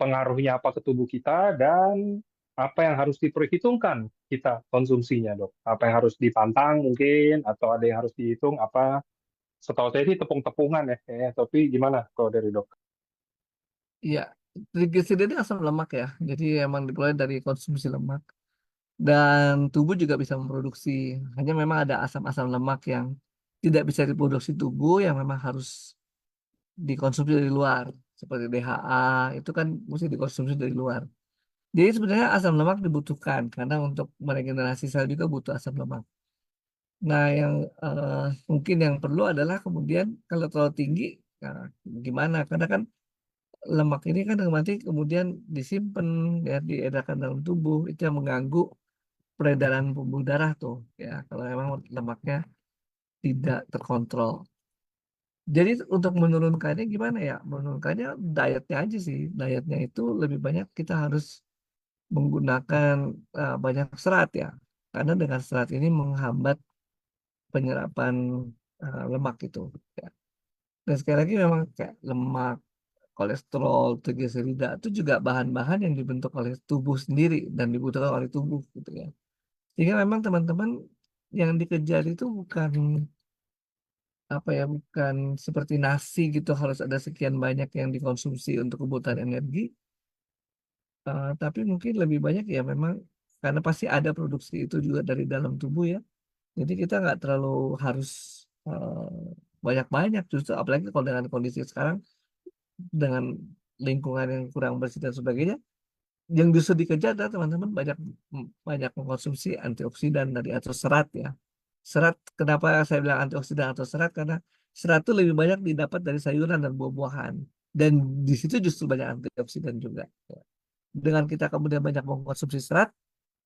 pengaruhnya apa ke tubuh kita dan apa yang harus diperhitungkan kita konsumsinya, dok. Apa yang harus dipantang mungkin, atau ada yang harus dihitung apa. Setahu saya sih tepung-tepungan ya, kayaknya. Tapi gimana kalau dari dok? ya. Trigliserida ini asam lemak ya. Jadi emang dimulai dari konsumsi lemak. Dan tubuh juga bisa memproduksi. Hanya memang ada asam-asam lemak yang tidak bisa diproduksi tubuh yang memang harus dikonsumsi dari luar. Seperti DHA, itu kan mesti dikonsumsi dari luar. Jadi sebenarnya asam lemak dibutuhkan karena untuk meregenerasi sel juga butuh asam lemak. Nah, yang mungkin yang perlu adalah kemudian kalau terlalu tinggi, nah, gimana? Karena kan lemak ini kan nanti kemudian disimpan ya diedarkan dalam tubuh, itu yang mengganggu peredaran pembuluh darah tuh ya. Kalau memang lemaknya tidak terkontrol. Jadi untuk menurunkannya gimana ya? Menurunkannya dietnya aja sih. Dietnya itu lebih banyak kita harus menggunakan banyak serat ya. Karena dengan serat ini menghambat penyerapan lemak itu. Ya. Dan sekali lagi memang kayak lemak, kolesterol, trigliserida itu juga bahan-bahan yang dibentuk oleh tubuh sendiri dan dibutuhkan oleh tubuh gitu ya. Sehingga memang teman-teman yang dikejar itu bukan apa ya, bukan seperti nasi gitu harus ada sekian banyak yang dikonsumsi untuk kebutuhan energi, tapi mungkin lebih banyak ya memang karena pasti ada produksi itu juga dari dalam tubuh ya. Jadi kita nggak terlalu harus banyak-banyak, justru apalagi kalau dengan kondisi sekarang dengan lingkungan yang kurang bersih dan sebagainya, yang justru dikejar adalah teman-teman banyak banyak mengkonsumsi antioksidan dari atau serat ya. Serat, kenapa saya bilang antioksidan atau serat? Karena serat itu lebih banyak didapat dari sayuran dan buah-buahan. Dan di situ justru banyak antioksidan juga. Ya. Dengan kita kemudian banyak mengkonsumsi serat,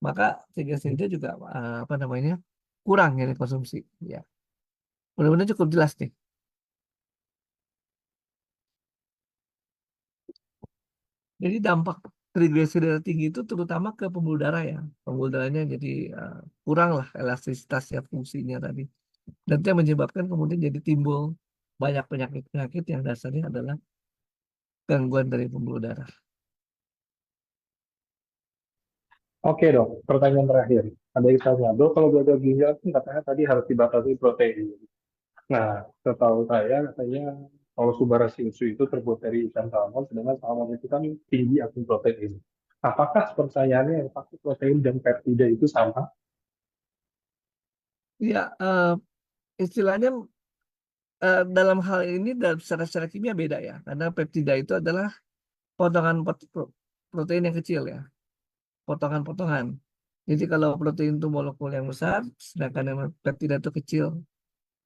maka trigliserida juga apa namanya kurang yang dikonsumsi. Ya, mudah-mudahan cukup jelas nih. Jadi dampak trigliserida tinggi itu terutama ke pembuluh darah ya. Pembuluh darahnya jadi kurang lah elastisitasnya fungsinya tadi. Dan itu yang menyebabkan kemudian jadi timbul banyak penyakit-penyakit yang dasarnya adalah gangguan dari pembuluh darah. Oke dok, pertanyaan terakhir. Ada yang tanya, dok kalau gagal ginjal kan katanya tadi harus dibatasi protein. Nah, setahu saya katanya kalau Subarasinsu itu terbuat dari ikan salmon, sedangkan salmon itu kan tinggi akan protein. Apakah pertanyaannya yang pasti protein dan peptida itu sama? Ya, istilahnya dalam hal ini secara kimia beda ya. Karena peptida itu adalah potongan protein yang kecil ya. Potongan-potongan. Jadi kalau protein itu molekul yang besar, sedangkan yang peptida itu kecil.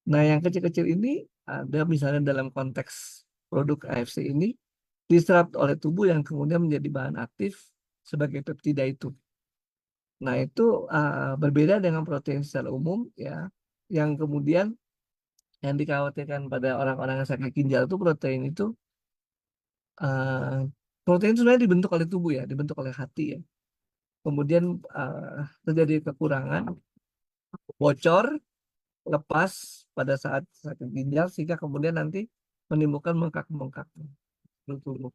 Nah, yang kecil-kecil ini ada misalnya dalam konteks produk AFC ini diserap oleh tubuh yang kemudian menjadi bahan aktif sebagai peptida itu. Nah, itu berbeda dengan protein secara umum ya, yang kemudian yang dikhawatirkan pada orang-orang yang sakit ginjal itu uh, protein itu sebenarnya dibentuk oleh tubuh ya, dibentuk oleh hati ya. Kemudian terjadi kekurangan, bocor, lepas pada saat sakit ginjal sehingga kemudian nanti menimbulkan bengkak-bengkak di tubuh.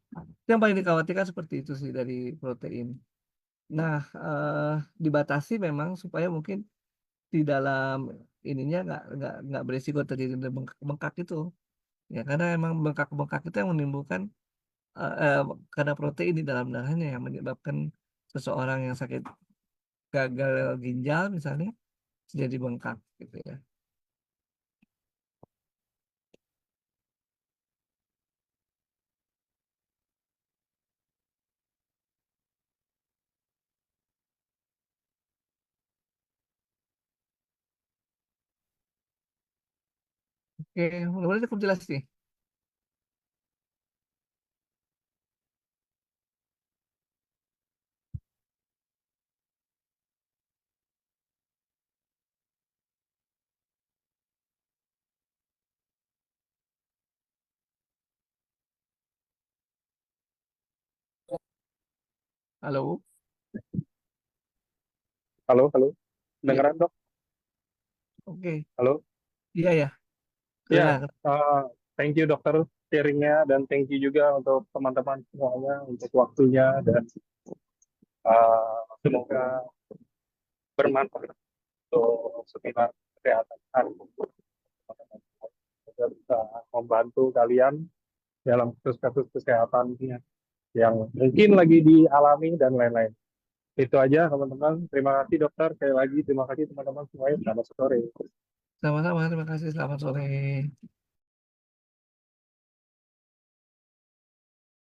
Yang paling dikhawatirkan seperti itu sih dari protein. Nah, dibatasi memang supaya mungkin di dalam ininya nggak berisiko terjadi bengkak-bengkak itu. Ya, karena emang bengkak-bengkak itu yang menimbulkan eh, eh, karena protein di dalam darahnya yang menyebabkan seseorang yang sakit gagal ginjal misalnya jadi bengkak gitu ya. Oke, mudah-mudahan cukup jelas nih. Halo, Halo, halo. iya, Dengeran dok? oke, Halo? iya ya, Ya, kedengar. thank you dokter sharingnya dan thank you juga untuk teman-teman semuanya untuk waktunya dan semoga bermanfaat untuk seminar kesehatan hari ini. Semoga bisa membantu kalian dalam kasus-kasus kesehatan yang mungkin lagi dialami dan lain-lain. Itu aja teman-teman. Terima kasih dokter. Sekali lagi terima kasih teman-teman semuanya. Selamat sore. Sama-sama, terima kasih, selamat sore.